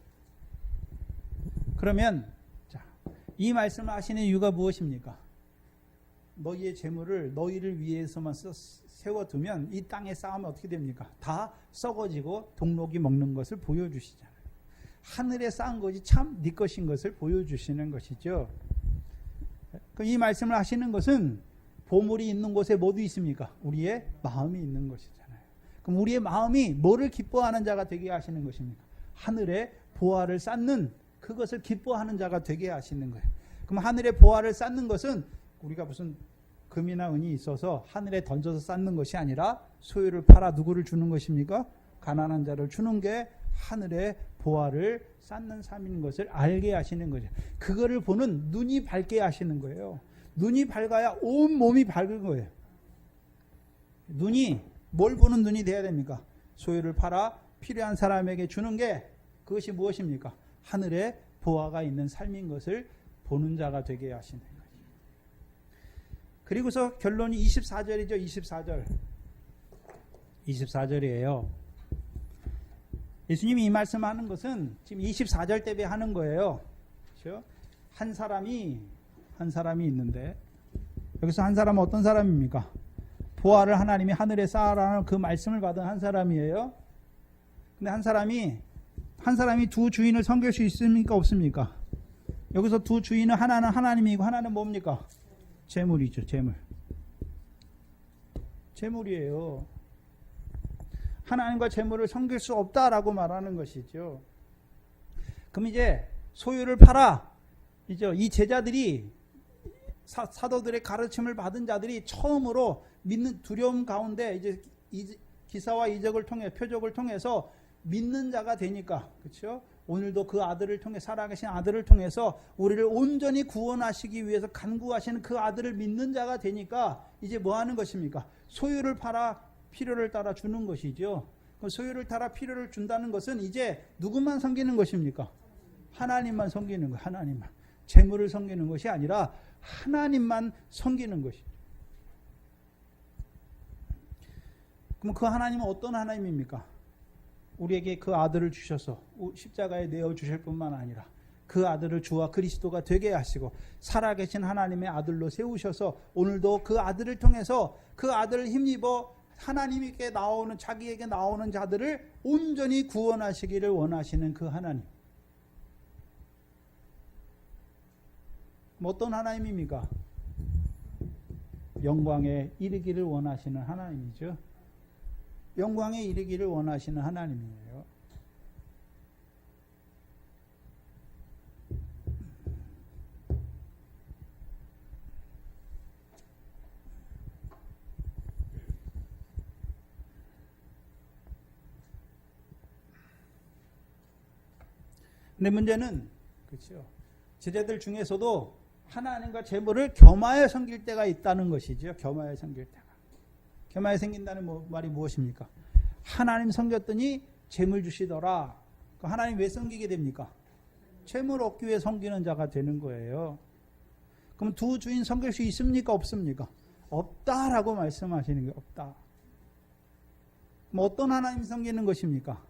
그러면 자, 이 말씀을 하시는 이유가 무엇입니까? 너희의 재물을 너희를 위해서만 세워두면 이 땅에 쌓으면 어떻게 됩니까? 다 썩어지고 동록이 먹는 것을 보여주시잖아요. 하늘에 쌓은 것이 참 네 것인 것을 보여주시는 것이죠. 이 말씀을 하시는 것은 보물이 있는 곳에 뭐도 있습니까? 우리의 마음이 있는 것이잖아요. 그럼 우리의 마음이 뭐를 기뻐하는 자가 되게 하시는 것입니까? 하늘에 보화를 쌓는 그것을 기뻐하는 자가 되게 하시는 거예요. 그럼 하늘에 보화를 쌓는 것은 우리가 무슨 금이나 은이 있어서 하늘에 던져서 쌓는 것이 아니라 소유를 팔아 누구를 주는 것입니까? 가난한 자를 주는 게 하늘에 보화를 쌓는 삶인 것을 알게 하시는 거죠. 그거를 보는 눈이 밝게 하시는 거예요. 눈이 밝아야 온 몸이 밝은 거예요. 눈이 뭘 보는 눈이 돼야 됩니까? 소유를 팔아 필요한 사람에게 주는 게 그것이 무엇입니까? 하늘에 보화가 있는 삶인 것을 보는 자가 되게 하시는 거예요. 그리고서 결론이 24절이죠. 24절이에요. 예수님이 이 말씀하는 것은 지금 24절 때문에 하는 거예요. 그렇죠? 한 사람이 있는데 여기서 한 사람은 어떤 사람입니까? 보화를 하나님이 하늘에 쌓아라는 그 말씀을 받은 한 사람이에요. 근데 한 사람이 두 주인을 섬길 수 있습니까? 없습니까? 여기서 두 주인은 하나는 하나님이고 하나는 뭡니까? 재물이죠. 재물이에요. 하나님과 재물을 섬길 수 없다라고 말하는 것이죠. 그럼 이제 소유를 팔아. 이제 이 제자들이 사도들의 가르침을 받은 자들이 처음으로 믿는 두려움 가운데 이제 기사와 이적을 통해 표적을 통해서 믿는 자가 되니까 그렇죠? 오늘도 그 아들을 통해 살아계신 아들을 통해서 우리를 온전히 구원하시기 위해서 간구하시는 그 아들을 믿는 자가 되니까 이제 뭐 하는 것입니까? 소유를 팔아 필요를 따라 주는 것이죠. 소유를 따라 필요를 준다는 것은 이제 누구만 섬기는 것입니까? 하나님만 섬기는 거예요. 하나님만. 재물을 섬기는 것이 아니라 하나님만 섬기는 것이죠. 그럼 그 하나님은 어떤 하나님입니까? 우리에게 그 아들을 주셔서 십자가에 내어주실 뿐만 아니라 그 아들을 주와 그리스도가 되게 하시고 살아계신 하나님의 아들로 세우셔서 오늘도 그 아들을 통해서 그 아들을 힘입어 하나님께 나오는 자기에게 나오는 자들을 온전히 구원하시기를 원하시는 그 하나님. 어떤 하나님입니까? 영광에 이르기를 원하시는 하나님이죠. 영광에 이르기를 원하시는 하나님이에요. 근데 문제는 그렇죠. 제자들 중에서도 하나님과 재물을 겸하여 섬길 때가 있다는 것이죠. 겸하여 섬길 때가. 겸하여 섬긴다는 말이 무엇입니까? 하나님 섬겼더니 재물 주시더라. 하나님 왜 섬기게 됩니까? 재물 얻기 위해 섬기는 자가 되는 거예요. 그럼 두 주인 섬길 수 있습니까? 없습니까? 없다라고 말씀하시는 게 없다. 그럼 어떤 하나님 섬기는 것입니까?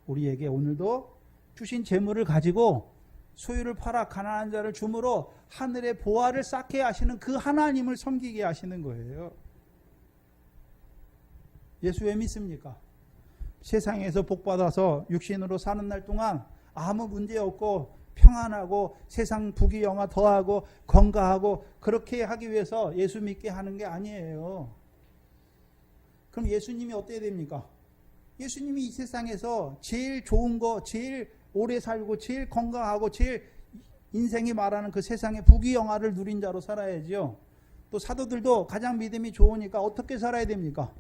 우리에게 오늘도 주신 재물을 가지고 소유를 팔아 가난한 자를 줌으로 하늘의 보화를 쌓게 하시는 그 하나님을 섬기게 하시는 거예요. 예수 왜 믿습니까? 세상에서 복받아서 육신으로 사는 날 동안 아무 문제 없고 평안하고 세상 부귀영화 더하고 건강하고 그렇게 하기 위해서 예수 믿게 하는 게 아니에요. 그럼 예수님이 어때야 됩니까? 예수님이 이 세상에서 제일 좋은 거, 제일 오래 살고 제일 건강하고 제일 인생이 말하는 그 세상의 부귀영화를 누린 자로 살아야죠. 또 사도들도 가장 믿음이 좋으니까 어떻게 살아야 됩니까?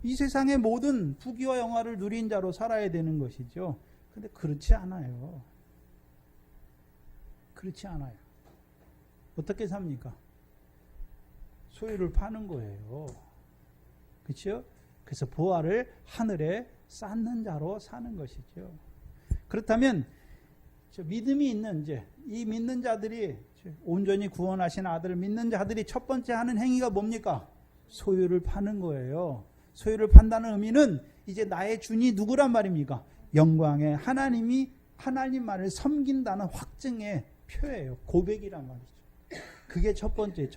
이 세상의 모든 부귀와 영화를 누린 자로 살아야 되는 것이죠. 근데 그렇지 않아요. 그렇지 않아요. 어떻게 삽니까? 소유를 파는 거예요. 그렇죠? 그래서 보화를 하늘에 쌓는 자로 사는 것이죠. 그렇다면 믿음이 있는 이제 이 믿는 자들이 온전히 구원하신 아들을 믿는 자들이 첫 번째 하는 행위가 뭡니까? 소유를 파는 거예요. 소유를 판다는 의미는 이제 나의 주인이 누구란 말입니까? 영광의 하나님만을 섬긴다는 확증의 표예요. 고백이란 말이죠. 그게 첫 번째.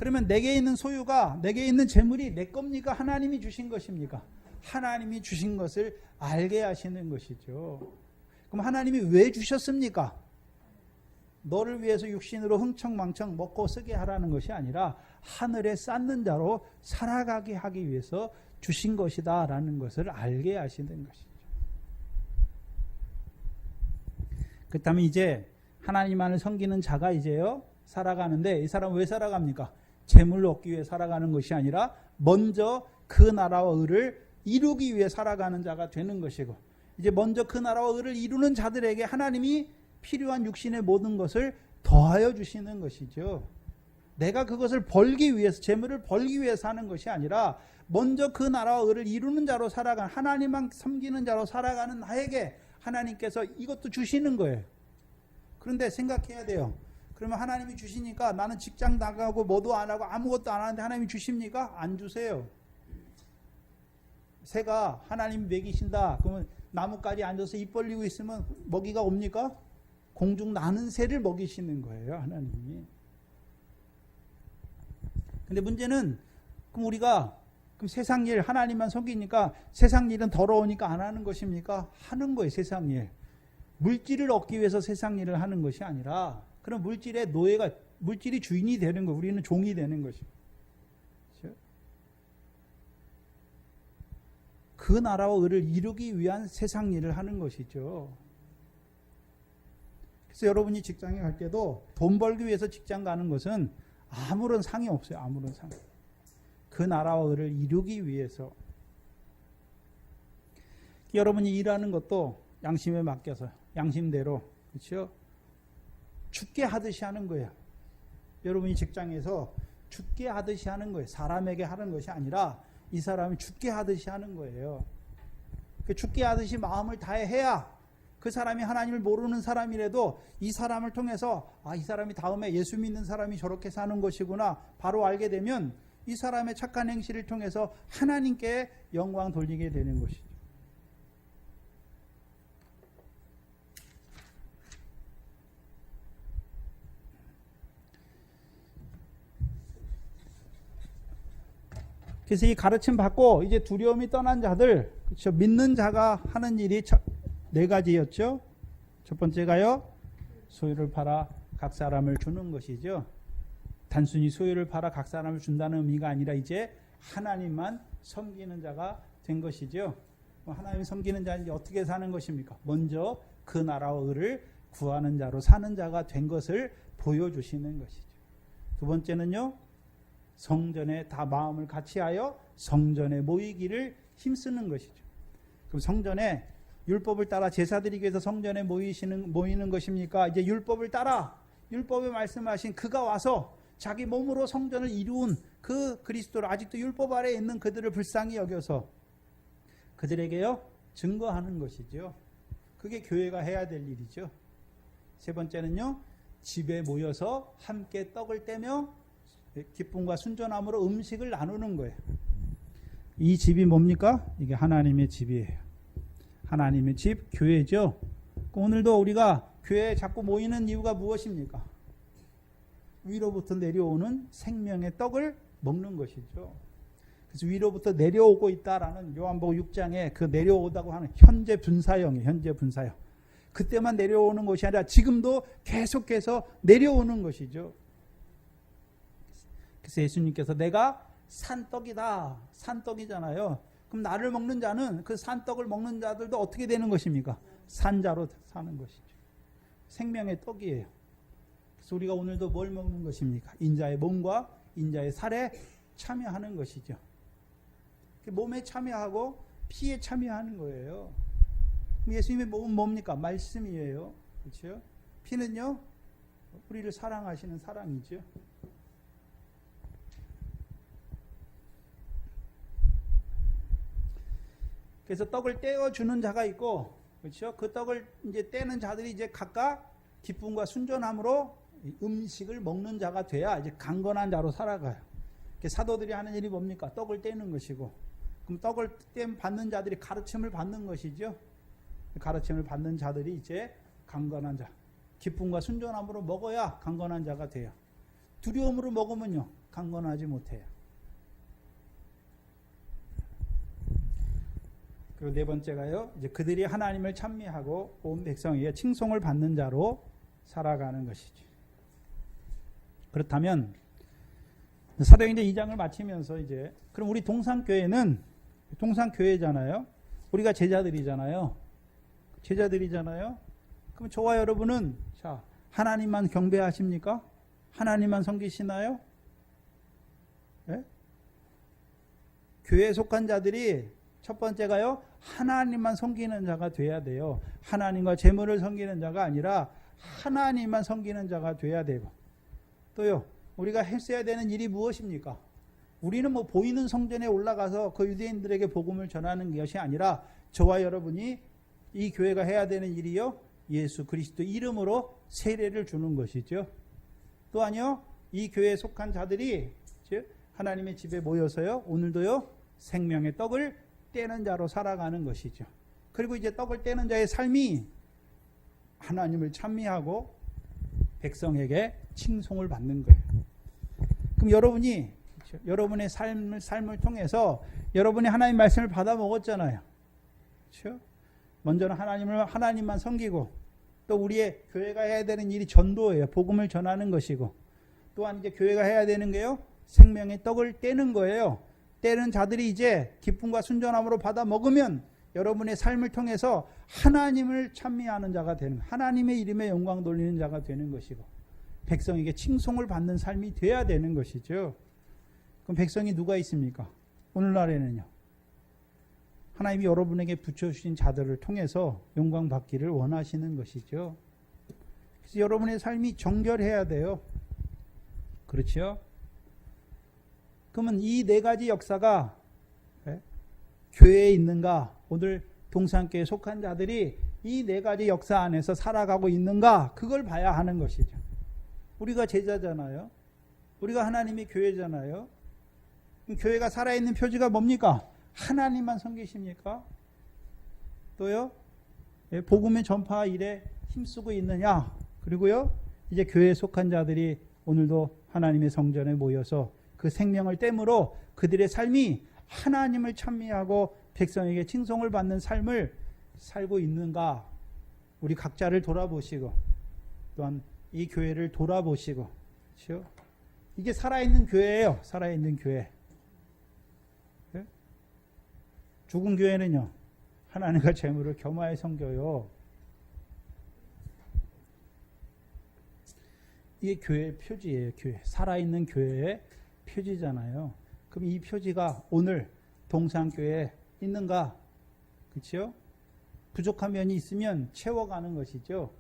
그러면 내게 있는 소유가, 내게 있는 재물이 내 겁니까? 하나님이 주신 것입니까? 하나님이 주신 것을 알게 하시는 것이죠. 그럼 하나님이 왜 주셨습니까? 너를 위해서 육신으로 흥청망청 먹고 쓰게 하라는 것이 아니라 하늘에 쌓는 자로 살아가게 하기 위해서 주신 것이다 라는 것을 알게 하시는 것이죠. 그렇다면 이제 하나님만을 섬기는 자가 이제요 살아가는데, 이 사람은 왜 살아갑니까? 재물을 얻기 위해 살아가는 것이 아니라 먼저 그 나라와 의를 이루기 위해 살아가는 자가 되는 것이고, 이제 먼저 그 나라와 의를 이루는 자들에게 하나님이 필요한 육신의 모든 것을 더하여 주시는 것이죠. 내가 그것을 벌기 위해서, 재물을 벌기 위해서 사는 것이 아니라 먼저 그 나라와 의를 이루는 자로 살아가는, 하나님만 섬기는 자로 살아가는 나에게 하나님께서 이것도 주시는 거예요. 그런데 생각해야 돼요. 그러면 하나님이 주시니까 나는 직장 나가고 뭐도 안 하고 아무것도 안 하는데 하나님이 주십니까? 안 주세요. 새가 하나님이 먹이신다 그러면 나뭇가지에 앉아서 입 벌리고 있으면 먹이가 옵니까? 공중 나는 새를 먹이시는 거예요, 하나님이. 근데 문제는 그럼 우리가 그럼 세상 일 하나님만 섬기니까 세상 일은 더러우니까 안 하는 것입니까? 하는 거예요, 세상 일. 물질을 얻기 위해서 세상 일을 하는 것이 아니라 그런 물질의 노예가, 물질이 주인이 되는 거, 우리는 종이 되는 것입니다. 그렇죠? 그 나라와 의를 이루기 위한 세상 일을 하는 것이죠. 그래서 여러분이 직장에 갈 때도 돈 벌기 위해서 직장 가는 것은 아무런 상이 없어요. 아무런 상. 그 나라와 의를 이루기 위해서. 여러분이 일하는 것도 양심에 맡겨서 양심대로, 그렇죠? 죽게 하듯이 하는 거예요. 여러분이 직장에서 죽게 하듯이 하는 거예요. 사람에게 하는 것이 아니라 이 사람이 죽게 하듯이 하는 거예요. 죽게 하듯이 마음을 다해 해야 그 사람이 하나님을 모르는 사람이라도 이 사람을 통해서 아, 이 사람이 다음에 예수 믿는 사람이 저렇게 사는 것이구나 바로 알게 되면 이 사람의 착한 행실을 통해서 하나님께 영광 돌리게 되는 것이죠. 그래서 이 가르침 받고 이제 두려움이 떠난 자들, 그렇죠? 믿는 자가 하는 일이 네 가지였죠. 첫 번째가요, 소유를 팔아 각 사람을 주는 것이죠. 단순히 소유를 팔아 각 사람을 준다는 의미가 아니라 이제 하나님만 섬기는 자가 된 것이죠. 하나님 섬기는 자는 이제 어떻게 사는 것입니까? 먼저 그 나라와 의를 구하는 자로 사는 자가 된 것을 보여주시는 것이죠. 두 번째는요, 성전에 다 마음을 같이하여 성전에 모이기를 힘쓰는 것이죠. 그럼 성전에 율법을 따라 제사 드리기 위해서 성전에 모이는 것입니까? 이제 율법을 따라 율법에 말씀하신 그가 와서 자기 몸으로 성전을 이루은 그 그리스도를 아직도 율법 아래에 있는 그들을 불쌍히 여겨서 그들에게요 증거하는 것이죠. 그게 교회가 해야 될 일이죠. 세 번째는요, 집에 모여서 함께 떡을 떼며 기쁨과 순전함으로 음식을 나누는 거예요. 이 집이 뭡니까? 이게 하나님의 집이에요. 하나님의 집, 교회죠. 오늘도 우리가 교회에 자꾸 모이는 이유가 무엇입니까? 위로부터 내려오는 생명의 떡을 먹는 것이죠. 그래서 위로부터 내려오고 있다라는 요한복음 6장에 그 내려오다고 하는 현재 분사형이에요. 현재 분사형. 그때만 내려오는 것이 아니라 지금도 계속해서 내려오는 것이죠. 그래서 예수님께서 내가 산떡이다. 산떡이잖아요. 그럼 나를 먹는 자는 그 산떡을 먹는 자들도 어떻게 되는 것입니까? 산자로 사는 것이죠. 생명의 떡이에요. 그래서 우리가 오늘도 뭘 먹는 것입니까? 인자의 몸과 인자의 살에 참여하는 것이죠. 몸에 참여하고 피에 참여하는 거예요. 예수님의 몸은 뭡니까? 말씀이에요. 그렇죠? 피는요, 우리를 사랑하시는 사랑이죠. 그래서 떡을 떼어주는 자가 있고, 그렇죠? 그 떡을 이제 떼는 자들이 이제 각각 기쁨과 순전함으로 음식을 먹는 자가 돼야 이제 강건한 자로 살아가요. 사도들이 하는 일이 뭡니까? 떡을 떼는 것이고, 그럼 떡을 받는 자들이 가르침을 받는 것이죠. 가르침을 받는 자들이 이제 강건한 자, 기쁨과 순전함으로 먹어야 강건한 자가 돼요. 두려움으로 먹으면요, 강건하지 못해요. 그리고 네 번째가요. 이제 그들이 하나님을 찬미하고 온 백성에게 칭송을 받는 자로 살아가는 것이죠. 그렇다면 사도행전 2장을 마치면서 이제 그럼 우리 동산교회는 동산교회잖아요. 우리가 제자들이잖아요. 그럼 저와 여러분은 자 하나님만 경배하십니까? 하나님만 섬기시나요? 네? 교회에 속한 자들이 첫 번째가요. 하나님만 섬기는 자가 돼야 돼요. 하나님과 재물을 섬기는 자가 아니라 하나님만 섬기는 자가 돼야 되고 또요. 우리가 했어야 되는 일이 무엇입니까? 우리는 뭐 보이는 성전에 올라가서 그 유대인들에게 복음을 전하는 것이 아니라 저와 여러분이 이 교회가 해야 되는 일이요. 예수 그리스도 이름으로 세례를 주는 것이죠. 또한요. 이 교회에 속한 자들이 즉 하나님의 집에 모여서요. 오늘도요. 생명의 떡을 떼는 자로 살아가는 것이죠. 그리고 이제 떡을 떼는 자의 삶이 하나님을 찬미하고 백성에게 칭송을 받는 거예요. 그럼 여러분이 그렇죠? 여러분의 삶을 통해서 여러분이 하나님 말씀을 받아 먹었잖아요. 그렇죠? 먼저는 하나님만 섬기고 또 우리의 교회가 해야 되는 일이 전도예요. 복음을 전하는 것이고 또한 이제 교회가 해야 되는 게요. 생명의 떡을 떼는 거예요. 떼는 자들이 이제 기쁨과 순전함으로 받아 먹으면 여러분의 삶을 통해서 하나님을 찬미하는 자가 되는 하나님의 이름에 영광 돌리는 자가 되는 것이고 백성에게 칭송을 받는 삶이 돼야 되는 것이죠. 그럼 백성이 누가 있습니까? 오늘날에는요. 하나님이 여러분에게 붙여주신 자들을 통해서 영광 받기를 원하시는 것이죠. 그래서 여러분의 삶이 정결해야 돼요. 그렇죠? 그러면 이 네 가지 역사가 교회에 있는가? 오늘 동산교회에 속한 자들이 이 네 가지 역사 안에서 살아가고 있는가? 그걸 봐야 하는 것이죠. 우리가 제자잖아요. 우리가 하나님의 교회잖아요. 교회가 살아있는 표지가 뭡니까? 하나님만 섬기십니까? 또요? 복음의 전파 일에 힘쓰고 있느냐? 그리고요? 이제 교회에 속한 자들이 오늘도 하나님의 성전에 모여서 그 생명을 땜으로 그들의 삶이 하나님을 찬미하고 백성에게 칭송을 받는 삶을 살고 있는가? 우리 각자를 돌아보시고 또한 이 교회를 돌아보시고 그렇죠? 이게 살아있는 교회예요. 살아있는 교회. 죽은 교회는요. 하나님과 재물을 겸하여 섬겨요. 이게 교회의 표지예요. 교회. 살아있는 교회의 표지잖아요. 그럼 이 표지가 오늘 동산교회에 있는가? 그렇죠? 부족한 면이 있으면 채워가는 것이죠.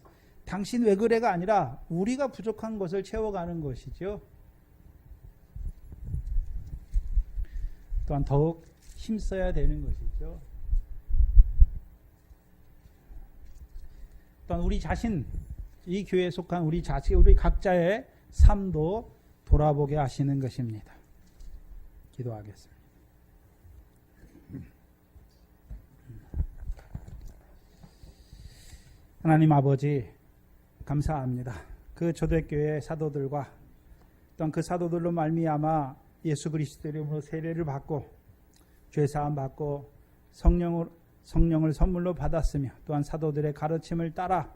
당신 왜 그래가 아니라 우리가 부족한 것을 채워가는 것이죠. 또한 더욱 힘써야 되는 것이죠. 또한 우리 자신, 이 교회에 속한 우리 자신, 우리 각자의 삶도 돌아보게 하시는 것입니다. 기도하겠습니다. 하나님 아버지 감사합니다. 그 초대교회 사도들과 또한 그 사도들로 말미암아 예수 그리스도의 이름으로 세례를 받고 죄사함 받고 성령을 선물로 받았으며 또한 사도들의 가르침을 따라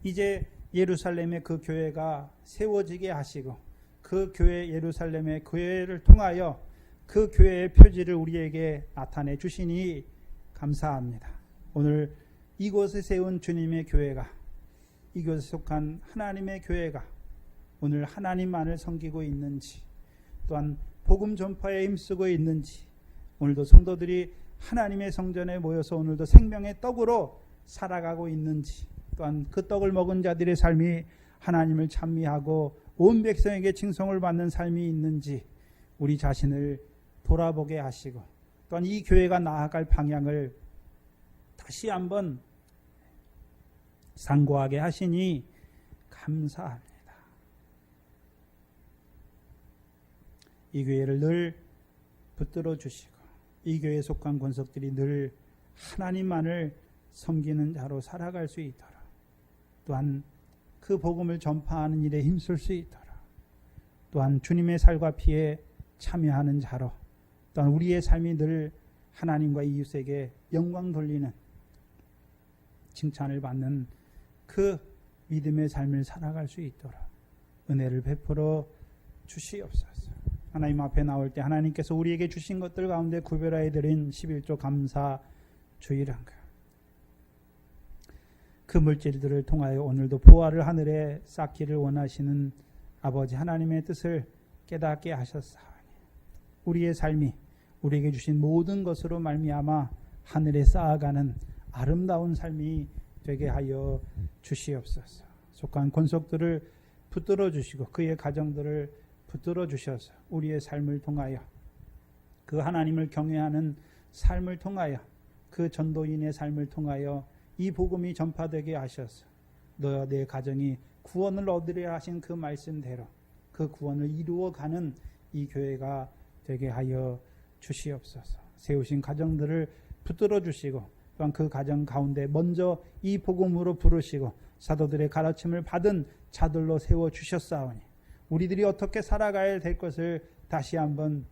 이제 예루살렘의 그 교회가 세워지게 하시고 그 교회 예루살렘의 교회를 통하여 그 교회의 표지를 우리에게 나타내 주시니 감사합니다. 오늘 이곳에 세운 주님의 교회가 이곳에 속한 하나님의 교회가 오늘 하나님만을 섬기고 있는지 또한 복음 전파에 힘쓰고 있는지 오늘도 성도들이 하나님의 성전에 모여서 오늘도 생명의 떡으로 살아가고 있는지 또한 그 떡을 먹은 자들의 삶이 하나님을 찬미하고 온 백성에게 칭송을 받는 삶이 있는지 우리 자신을 돌아보게 하시고 또한 이 교회가 나아갈 방향을 다시 한번 상고하게 하시니 감사합니다. 이 교회를 늘 붙들어 주시고 이 교회에 속한 권속들이 늘 하나님만을 섬기는 자로 살아갈 수 있도록 또한 그 복음을 전파하는 일에 힘쓸 수 있도록 또한 주님의 살과 피에 참여하는 자로, 또한 우리의 삶이 늘 하나님과 이웃에게 영광 돌리는, 칭찬을 받는 그 믿음의 삶을 살아갈 수 있도록 은혜를 베풀어 주시옵소서. 하나님 앞에 나올 때 하나님께서 우리에게 주신 것들 가운데 구별하여 드린 11조 감사 주일한가, 그 물질들을 통하여 오늘도 보화를 하늘에 쌓기를 원하시는 아버지 하나님의 뜻을 깨닫게 하셨사오니 우리의 삶이 우리에게 주신 모든 것으로 말미암아 하늘에 쌓아가는 아름다운 삶이 되게 하여 주시옵소서. 속한 권속들을 붙들어 주시고 그의 가정들을 붙들어 주셔서 우리의 삶을 통하여, 그 하나님을 경외하는 삶을 통하여, 그 전도인의 삶을 통하여 이 복음이 전파되게 하셔서 너와 내 가정이 구원을 얻으려 하신 그 말씀대로 그 구원을 이루어가는 이 교회가 되게 하여 주시옵소서. 세우신 가정들을 붙들어 주시고 또한 그 가정 가운데 먼저 이 복음으로 부르시고 사도들의 가르침을 받은 자들로 세워 주셨사오니 우리들이 어떻게 살아가야 될 것을 다시 한번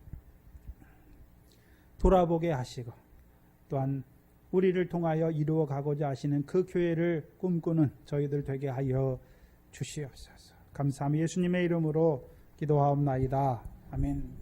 돌아보게 하시고 또한 우리를 통하여 이루어 가고자 하시는 그 교회를 꿈꾸는 저희들 되게 하여 주시옵소서. 감사합니다. 예수님의 이름으로 기도하옵나이다. 아멘.